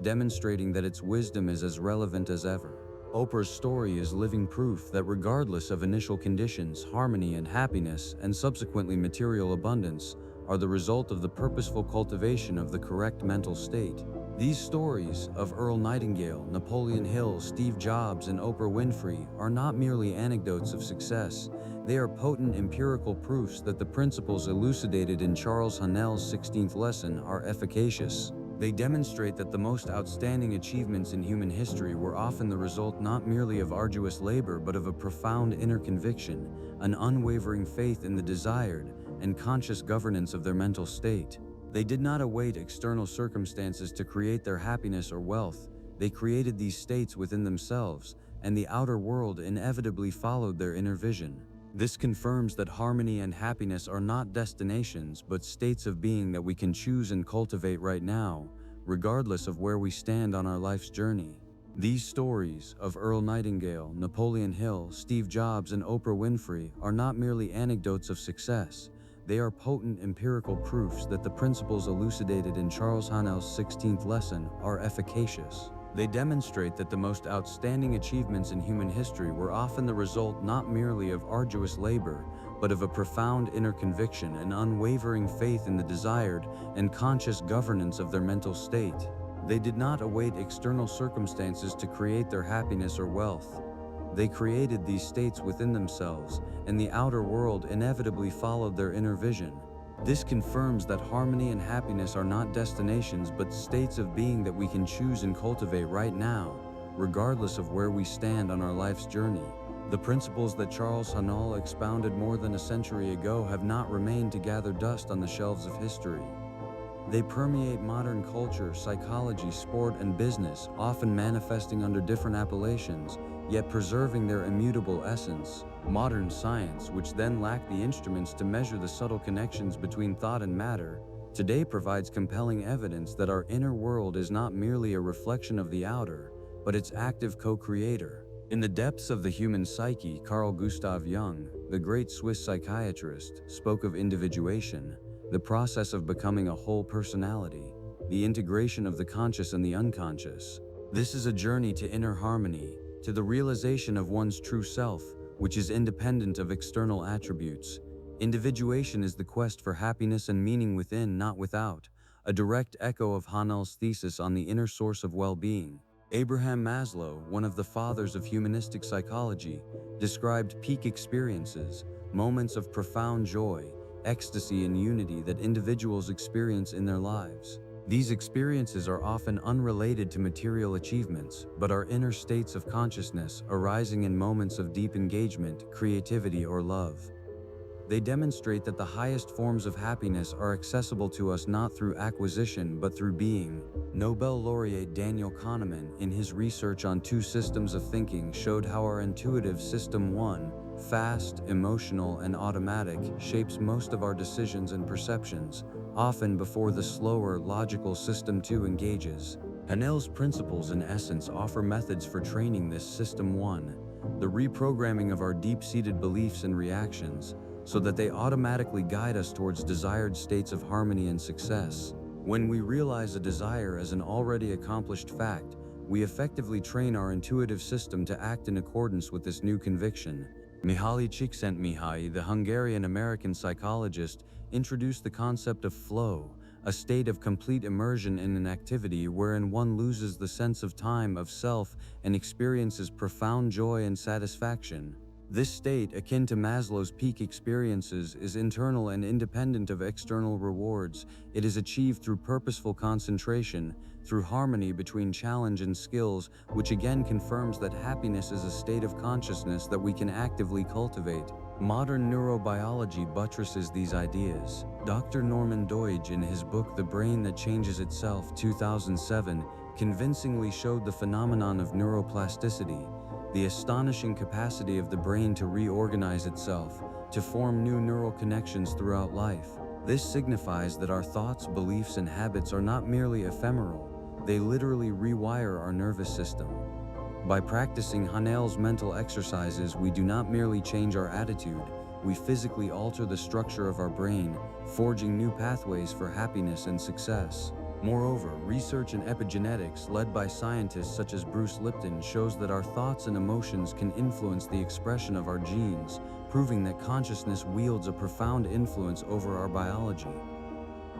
A: demonstrating that its wisdom is as relevant as ever. Oprah's story is living proof that regardless of initial conditions, harmony and happiness, and subsequently material abundance, are the result of the purposeful cultivation of the correct mental state. These stories of Earl Nightingale, Napoleon Hill, Steve Jobs, and Oprah Winfrey are not merely anecdotes of success. They are potent empirical proofs that the principles elucidated in Charles Haanel's 16th lesson are efficacious. They demonstrate that the most outstanding achievements in human history were often the result not merely of arduous labor but of a profound inner conviction, an unwavering faith in the desired and conscious governance of their mental state. They did not await external circumstances to create their happiness or wealth. They created these states within themselves, and the outer world inevitably followed their inner vision. This confirms that harmony and happiness are not destinations but states of being that we can choose and cultivate right now, regardless of where we stand on our life's journey. These stories of Earl Nightingale, Napoleon Hill, Steve Jobs, and Oprah Winfrey are not merely anecdotes of success. They are potent empirical proofs that the principles elucidated in Charles Haanel's 16th lesson are efficacious. They demonstrate that the most outstanding achievements in human history were often the result not merely of arduous labor, but of a profound inner conviction and unwavering faith in the desired and conscious governance of their mental state. They did not await external circumstances to create their happiness or wealth. They created these states within themselves, and the outer world inevitably followed their inner vision. This confirms that harmony and happiness are not destinations but states of being that we can choose and cultivate right now, regardless of where we stand on our life's journey. The principles that Charles Haanel expounded more than a century ago have not remained to gather dust on the shelves of history. They permeate modern culture, psychology, sport, and business, often manifesting under different appellations, yet preserving their immutable essence. Modern science, which then lacked the instruments to measure the subtle connections between thought and matter, today provides compelling evidence that our inner world is not merely a reflection of the outer, but its active co-creator. In the depths of the human psyche, Carl Gustav Jung, the great Swiss psychiatrist, spoke of individuation, the process of becoming a whole personality, the integration of the conscious and the unconscious. This is a journey to inner harmony, to the realization of one's true self, which is independent of external attributes. Individuation is the quest for happiness and meaning within, not without, a direct echo of Haanel's thesis on the inner source of well-being. Abraham Maslow, one of the fathers of humanistic psychology, described peak experiences, moments of profound joy, ecstasy, and unity that individuals experience in their lives. These experiences are often unrelated to material achievements, but are inner states of consciousness arising in moments of deep engagement, creativity, or love. They demonstrate that the highest forms of happiness are accessible to us not through acquisition but through being. Nobel laureate Daniel Kahneman, in his research on two systems of thinking, showed how our intuitive system 1, fast, emotional, and automatic, shapes most of our decisions and perceptions, often before the slower, logical system 2 engages. Haanel's principles in essence offer methods for training this system 1, the reprogramming of our deep-seated beliefs and reactions, so that they automatically guide us towards desired states of harmony and success. When we realize a desire as an already accomplished fact, we effectively train our intuitive system to act in accordance with this new conviction. Mihaly Csikszentmihalyi, the Hungarian-American psychologist, introduced the concept of flow, a state of complete immersion in an activity wherein one loses the sense of time, of self, and experiences profound joy and satisfaction. This state, akin to Maslow's peak experiences, is internal and independent of external rewards. It is achieved through purposeful concentration, through harmony between challenge and skills, which again confirms that happiness is a state of consciousness that we can actively cultivate. Modern neurobiology buttresses these ideas. Dr. Norman Doidge, in his book The Brain That Changes Itself, 2007, convincingly showed the phenomenon of neuroplasticity, the astonishing capacity of the brain to reorganize itself, to form new neural connections throughout life. This signifies that our thoughts, beliefs, and habits are not merely ephemeral, they literally rewire our nervous system. By practicing Haanel's mental exercises, we do not merely change our attitude, we physically alter the structure of our brain, forging new pathways for happiness and success. Moreover, research in epigenetics led by scientists such as Bruce Lipton shows that our thoughts and emotions can influence the expression of our genes, proving that consciousness wields a profound influence over our biology.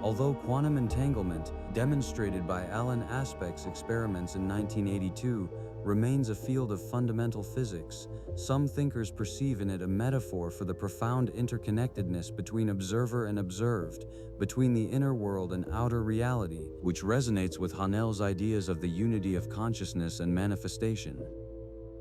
A: Although quantum entanglement, demonstrated by Alan Aspect's experiments in 1982, remains a field of fundamental physics, some thinkers perceive in it a metaphor for the profound interconnectedness between observer and observed, between the inner world and outer reality, which resonates with Haanel's ideas of the unity of consciousness and manifestation.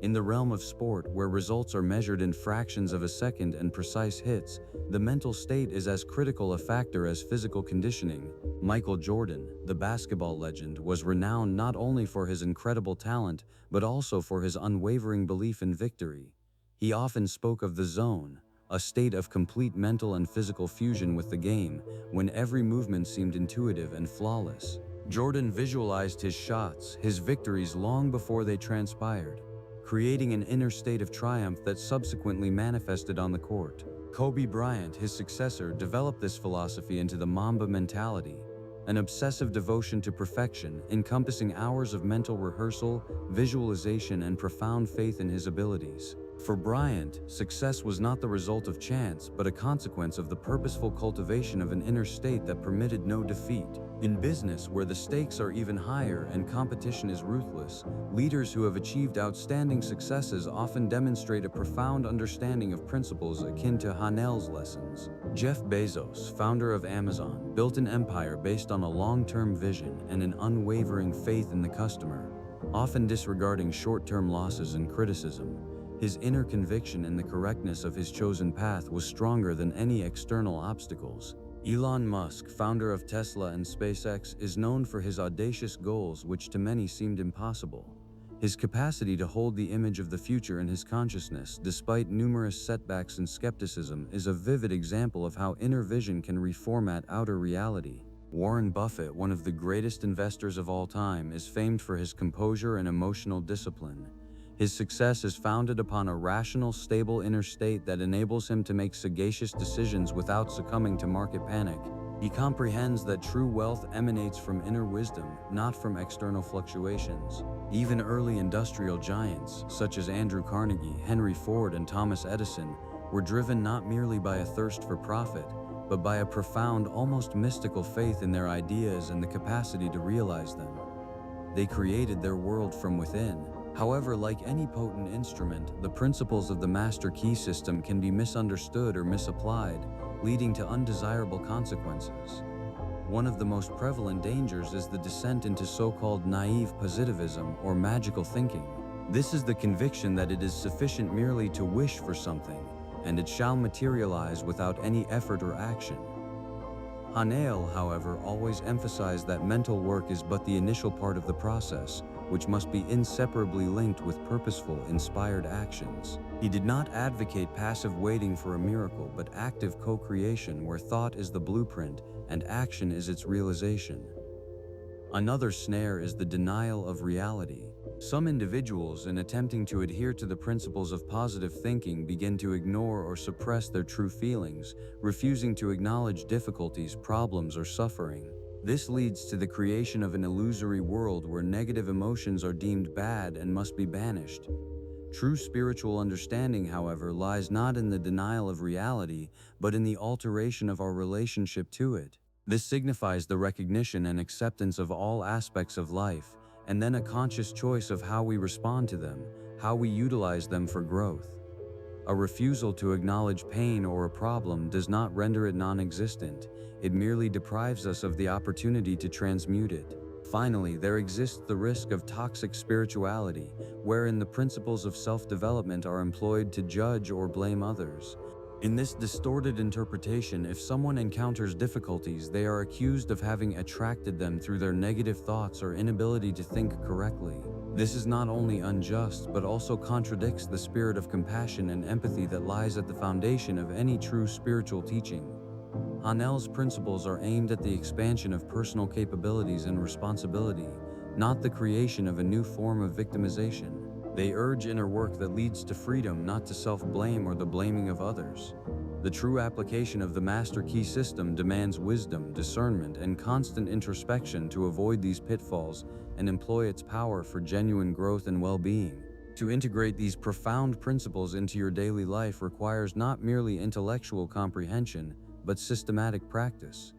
A: In the realm of sport, where results are measured in fractions of a second and precise hits, the mental state is as critical a factor as physical conditioning. Michael Jordan, the basketball legend, was renowned not only for his incredible talent, but also for his unwavering belief in victory. He often spoke of the zone, a state of complete mental and physical fusion with the game, when every movement seemed intuitive and flawless. Jordan visualized his shots, his victories long before they transpired, creating an inner state of triumph that subsequently manifested on the court. Kobe Bryant, his successor, developed this philosophy into the Mamba mentality, an obsessive devotion to perfection, encompassing hours of mental rehearsal, visualization, and profound faith in his abilities. For Bryant, success was not the result of chance, but a consequence of the purposeful cultivation of an inner state that permitted no defeat. In business, where the stakes are even higher and competition is ruthless, leaders who have achieved outstanding successes often demonstrate a profound understanding of principles akin to Haanel's lessons. Jeff Bezos, founder of Amazon, built an empire based on a long-term vision and an unwavering faith in the customer, often disregarding short-term losses and criticism. His inner conviction in the correctness of his chosen path was stronger than any external obstacles. Elon Musk, founder of Tesla and SpaceX, is known for his audacious goals, which to many seemed impossible. His capacity to hold the image of the future in his consciousness, despite numerous setbacks and skepticism, is a vivid example of how inner vision can reformat outer reality. Warren Buffett, one of the greatest investors of all time, is famed for his composure and emotional discipline. His success is founded upon a rational, stable inner state that enables him to make sagacious decisions without succumbing to market panic. He comprehends that true wealth emanates from inner wisdom, not from external fluctuations. Even early industrial giants, such as Andrew Carnegie, Henry Ford, and Thomas Edison, were driven not merely by a thirst for profit, but by a profound, almost mystical faith in their ideas and the capacity to realize them. They created their world from within. However, like any potent instrument, the principles of the master key system can be misunderstood or misapplied, leading to undesirable consequences. One of the most prevalent dangers is the descent into so-called naive positivism or magical thinking. This is the conviction that it is sufficient merely to wish for something, and it shall materialize without any effort or action. Haanel, however, always emphasized that mental work is but the initial part of the process, which must be inseparably linked with purposeful, inspired actions. He did not advocate passive waiting for a miracle, but active co-creation where thought is the blueprint and action is its realization. Another snare is the denial of reality. Some individuals, in attempting to adhere to the principles of positive thinking, begin to ignore or suppress their true feelings, refusing to acknowledge difficulties, problems, or suffering. This leads to the creation of an illusory world where negative emotions are deemed bad and must be banished. True spiritual understanding, however, lies not in the denial of reality, but in the alteration of our relationship to it. This signifies the recognition and acceptance of all aspects of life, and then a conscious choice of how we respond to them, how we utilize them for growth. A refusal to acknowledge pain or a problem does not render it non-existent, it merely deprives us of the opportunity to transmute it. Finally, there exists the risk of toxic spirituality, wherein the principles of self-development are employed to judge or blame others. In this distorted interpretation, if someone encounters difficulties, they are accused of having attracted them through their negative thoughts or inability to think correctly. This is not only unjust, but also contradicts the spirit of compassion and empathy that lies at the foundation of any true spiritual teaching. Haanel's principles are aimed at the expansion of personal capabilities and responsibility, not the creation of a new form of victimization. They urge inner work that leads to freedom, not to self-blame or the blaming of others. The true application of the master key system demands wisdom, discernment, and constant introspection to avoid these pitfalls and employ its power for genuine growth and well-being. To integrate these profound principles into your daily life requires not merely intellectual comprehension, but systematic practice.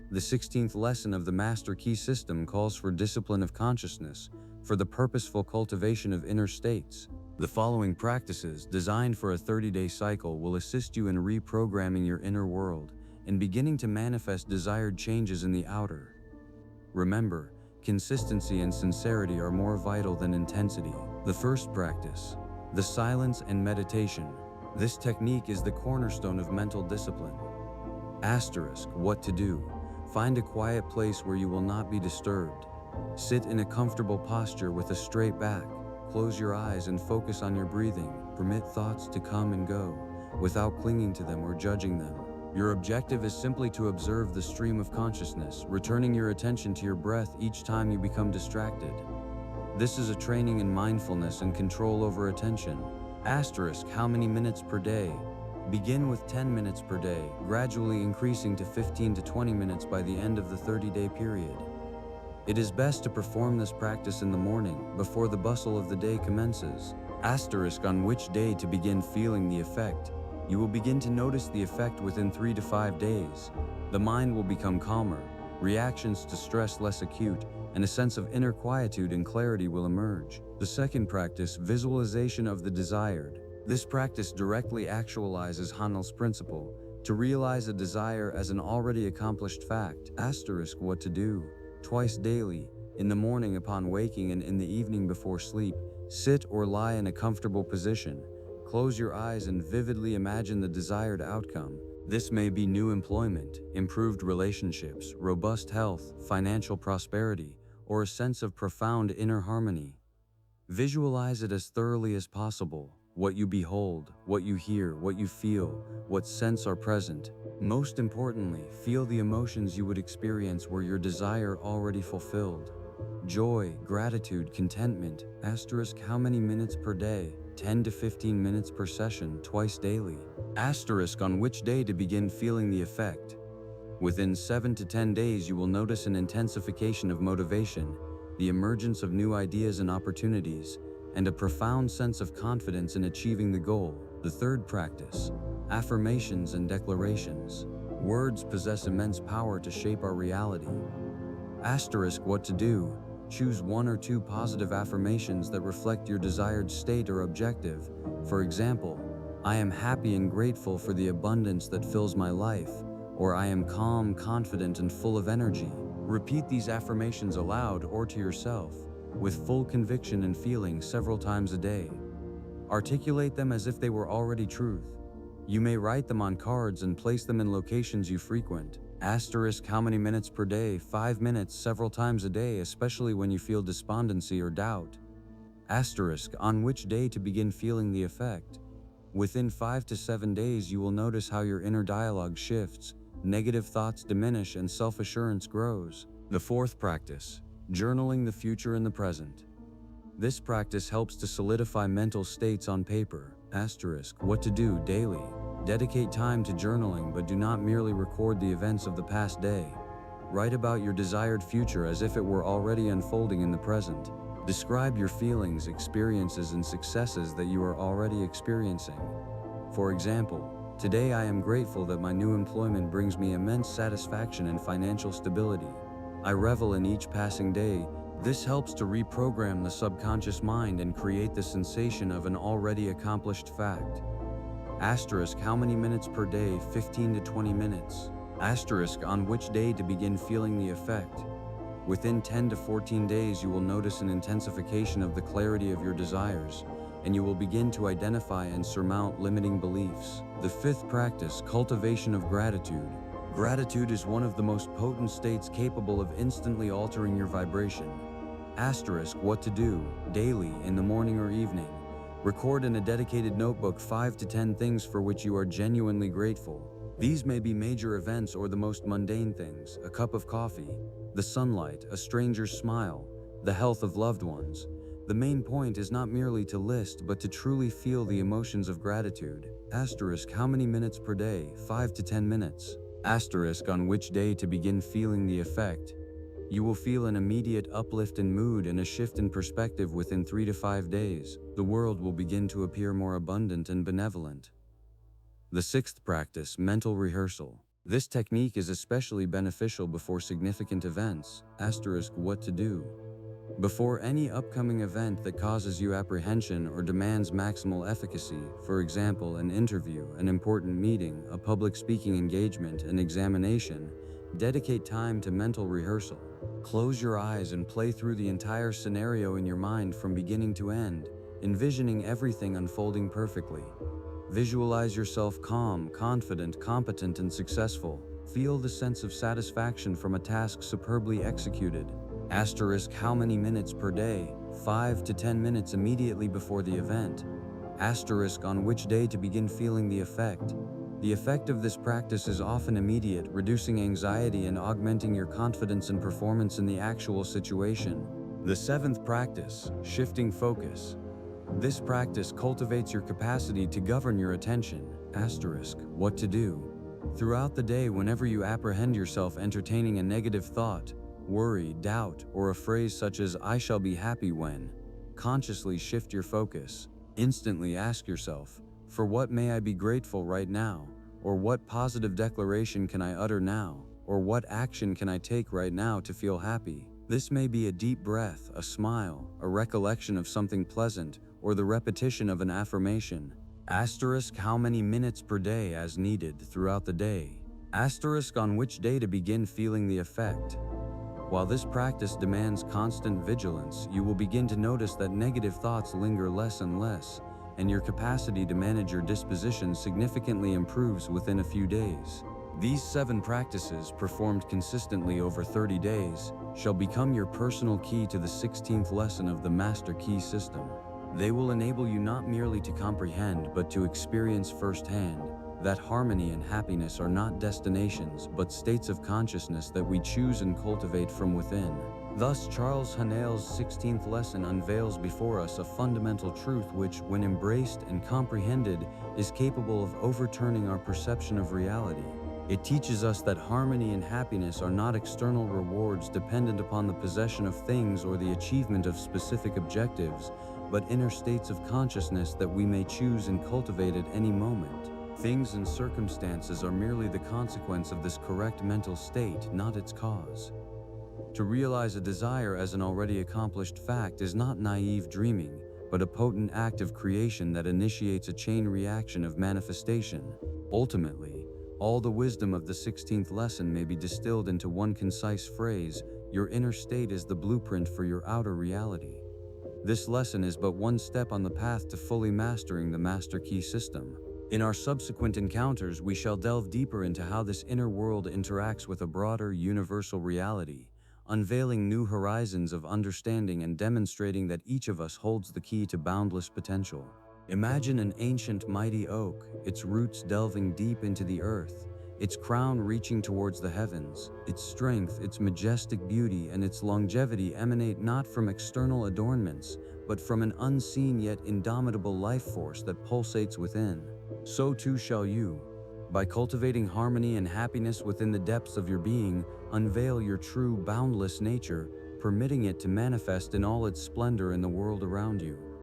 A: The 16th lesson of the master key system calls for discipline of consciousness, for the purposeful cultivation of inner states. The following practices, designed for a 30-day cycle, will assist you in reprogramming your inner world and beginning to manifest desired changes in the outer. Remember, consistency and sincerity are more vital than intensity. The first practice, the silence and meditation. This technique is the cornerstone of mental discipline. Asterisk, what to do. Find a quiet place where you will not be disturbed. Sit in a comfortable posture with a straight back. Close your eyes and focus on your breathing. Permit thoughts to come and go, without clinging to them or judging them. Your objective is simply to observe the stream of consciousness, returning your attention to your breath each time you become distracted. This is a training in mindfulness and control over attention. Asterisk, how many minutes per day? Begin with 10 minutes per day, gradually increasing to 15 to 20 minutes by the end of the 30-day period. It is best to perform this practice in the morning, before the bustle of the day commences. Asterisk, on which day to begin feeling the effect. You will begin to notice the effect within 3 to 5 days. The mind will become calmer, reactions to stress less acute, and a sense of inner quietude and clarity will emerge. The second practice, visualization of the desired. This practice directly actualizes Haanel's principle, to realize a desire as an already accomplished fact. Asterisk, what to do. Twice daily, in the morning upon waking and in the evening before sleep, sit or lie in a comfortable position. Close your eyes and vividly imagine the desired outcome. This may be new employment, improved relationships, robust health, financial prosperity, or a sense of profound inner harmony. Visualize it as thoroughly as possible. What you behold, what you hear, what you feel, what scents are present. Most importantly, feel the emotions you would experience were your desire already fulfilled. Joy, gratitude, contentment. Asterisk, how many minutes per day? 10 to 15 minutes per session, twice daily. Asterisk, on which day to begin feeling the effect. Within 7 to 10 days, you will notice an intensification of motivation, the emergence of new ideas and opportunities, and a profound sense of confidence in achieving the goal. The third practice, affirmations and declarations. Words possess immense power to shape our reality. Asterisk, what to do. Choose 1 or 2 positive affirmations that reflect your desired state or objective. For example, I am happy and grateful for the abundance that fills my life, or I am calm, confident, and full of energy. Repeat these affirmations aloud or to yourself, with full conviction and feeling several times a day. Articulate them as if they were already truth. You may write them on cards and place them in locations you frequent. Asterisk how many minutes per day? 5 minutes several times a day, especially when you feel despondency or doubt. Asterisk on which day to begin feeling the effect. Within 5 to 7 days you will notice how your inner dialogue shifts, negative thoughts diminish, and self-assurance grows. The fourth practice, journaling the future and the present. This practice helps to solidify mental states on paper. Asterisk what to do daily. Dedicate time to journaling, but do not merely record the events of the past day. Write about your desired future as if it were already unfolding in the present. Describe your feelings, experiences, and successes that you are already experiencing. For example, today I am grateful that my new employment brings me immense satisfaction and financial stability. I revel in each passing day. This helps to reprogram the subconscious mind and create the sensation of an already accomplished fact. Asterisk how many minutes per day? 15 to 20 minutes. Asterisk on which day to begin feeling the effect. Within 10 to 14 days you will notice an intensification of the clarity of your desires, and you will begin to identify and surmount limiting beliefs. The fifth practice, cultivation of gratitude. Gratitude is one of the most potent states capable of instantly altering your vibration. Asterisk what to do daily, in the morning or evening. Record in a dedicated notebook 5 to 10 things for which you are genuinely grateful. These may be major events or the most mundane things: a cup of coffee, the sunlight, a stranger's smile, the health of loved ones. The main point is not merely to list, but to truly feel the emotions of gratitude. Asterisk how many minutes per day? 5 to 10 minutes. Asterisk on which day to begin feeling the effect. You will feel an immediate uplift in mood and a shift in perspective within 3 to 5 days. The world will begin to appear more abundant and benevolent. The sixth practice, mental rehearsal. This technique is especially beneficial before significant events. Asterisk what to do. Before any upcoming event that causes you apprehension or demands maximal efficacy, for example, an interview, an important meeting, a public speaking engagement, an examination, dedicate time to mental rehearsal. Close your eyes and play through the entire scenario in your mind from beginning to end, envisioning everything unfolding perfectly. Visualize yourself calm, confident, competent, and successful. Feel the sense of satisfaction from a task superbly executed. Asterisk how many minutes per day? 5 to 10 minutes immediately before the event. Asterisk on which day to begin feeling the effect. The effect of this practice is often immediate, reducing anxiety and augmenting your confidence and performance in the actual situation. The seventh practice, shifting focus. This practice cultivates your capacity to govern your attention. Asterisk what to do. Throughout the day, whenever you apprehend yourself entertaining a negative thought, worry, doubt, or a phrase such as "I shall be happy when," consciously shift your focus. Instantly ask yourself, for what may I be grateful right now? Or what positive declaration can I utter now? Or what action can I take right now to feel happy? This may be a deep breath, a smile, a recollection of something pleasant, or the repetition of an affirmation. Asterisk how many minutes per day as needed throughout the day. Asterisk on which day to begin feeling the effect. While this practice demands constant vigilance, you will begin to notice that negative thoughts linger less and less, and your capacity to manage your disposition significantly improves within a few days. These 7 practices, performed consistently over 30 days, shall become your personal key to the 16th lesson of the Master Key System. They will enable you not merely to comprehend, but to experience firsthand that harmony and happiness are not destinations, but states of consciousness that we choose and cultivate from within. Thus, Charles Haanel's 16th lesson unveils before us a fundamental truth which, when embraced and comprehended, is capable of overturning our perception of reality. It teaches us that harmony and happiness are not external rewards dependent upon the possession of things or the achievement of specific objectives, but inner states of consciousness that we may choose and cultivate at any moment. Things and circumstances are merely the consequence of this correct mental state, not its cause. To realize a desire as an already accomplished fact is not naive dreaming, but a potent act of creation that initiates a chain reaction of manifestation. Ultimately, all the wisdom of the 16th lesson may be distilled into one concise phrase: your inner state is the blueprint for your outer reality. This lesson is but one step on the path to fully mastering the master key system. In our subsequent encounters, we shall delve deeper into how this inner world interacts with a broader, universal reality, unveiling new horizons of understanding and demonstrating that each of us holds the key to boundless potential. Imagine an ancient, mighty oak, its roots delving deep into the earth, its crown reaching towards the heavens. Its strength, its majestic beauty, and its longevity emanate not from external adornments, but from an unseen yet indomitable life force that pulsates within. So too shall you. By cultivating harmony and happiness within the depths of your being, unveil your true, boundless nature, permitting it to manifest in all its splendor in the world around you.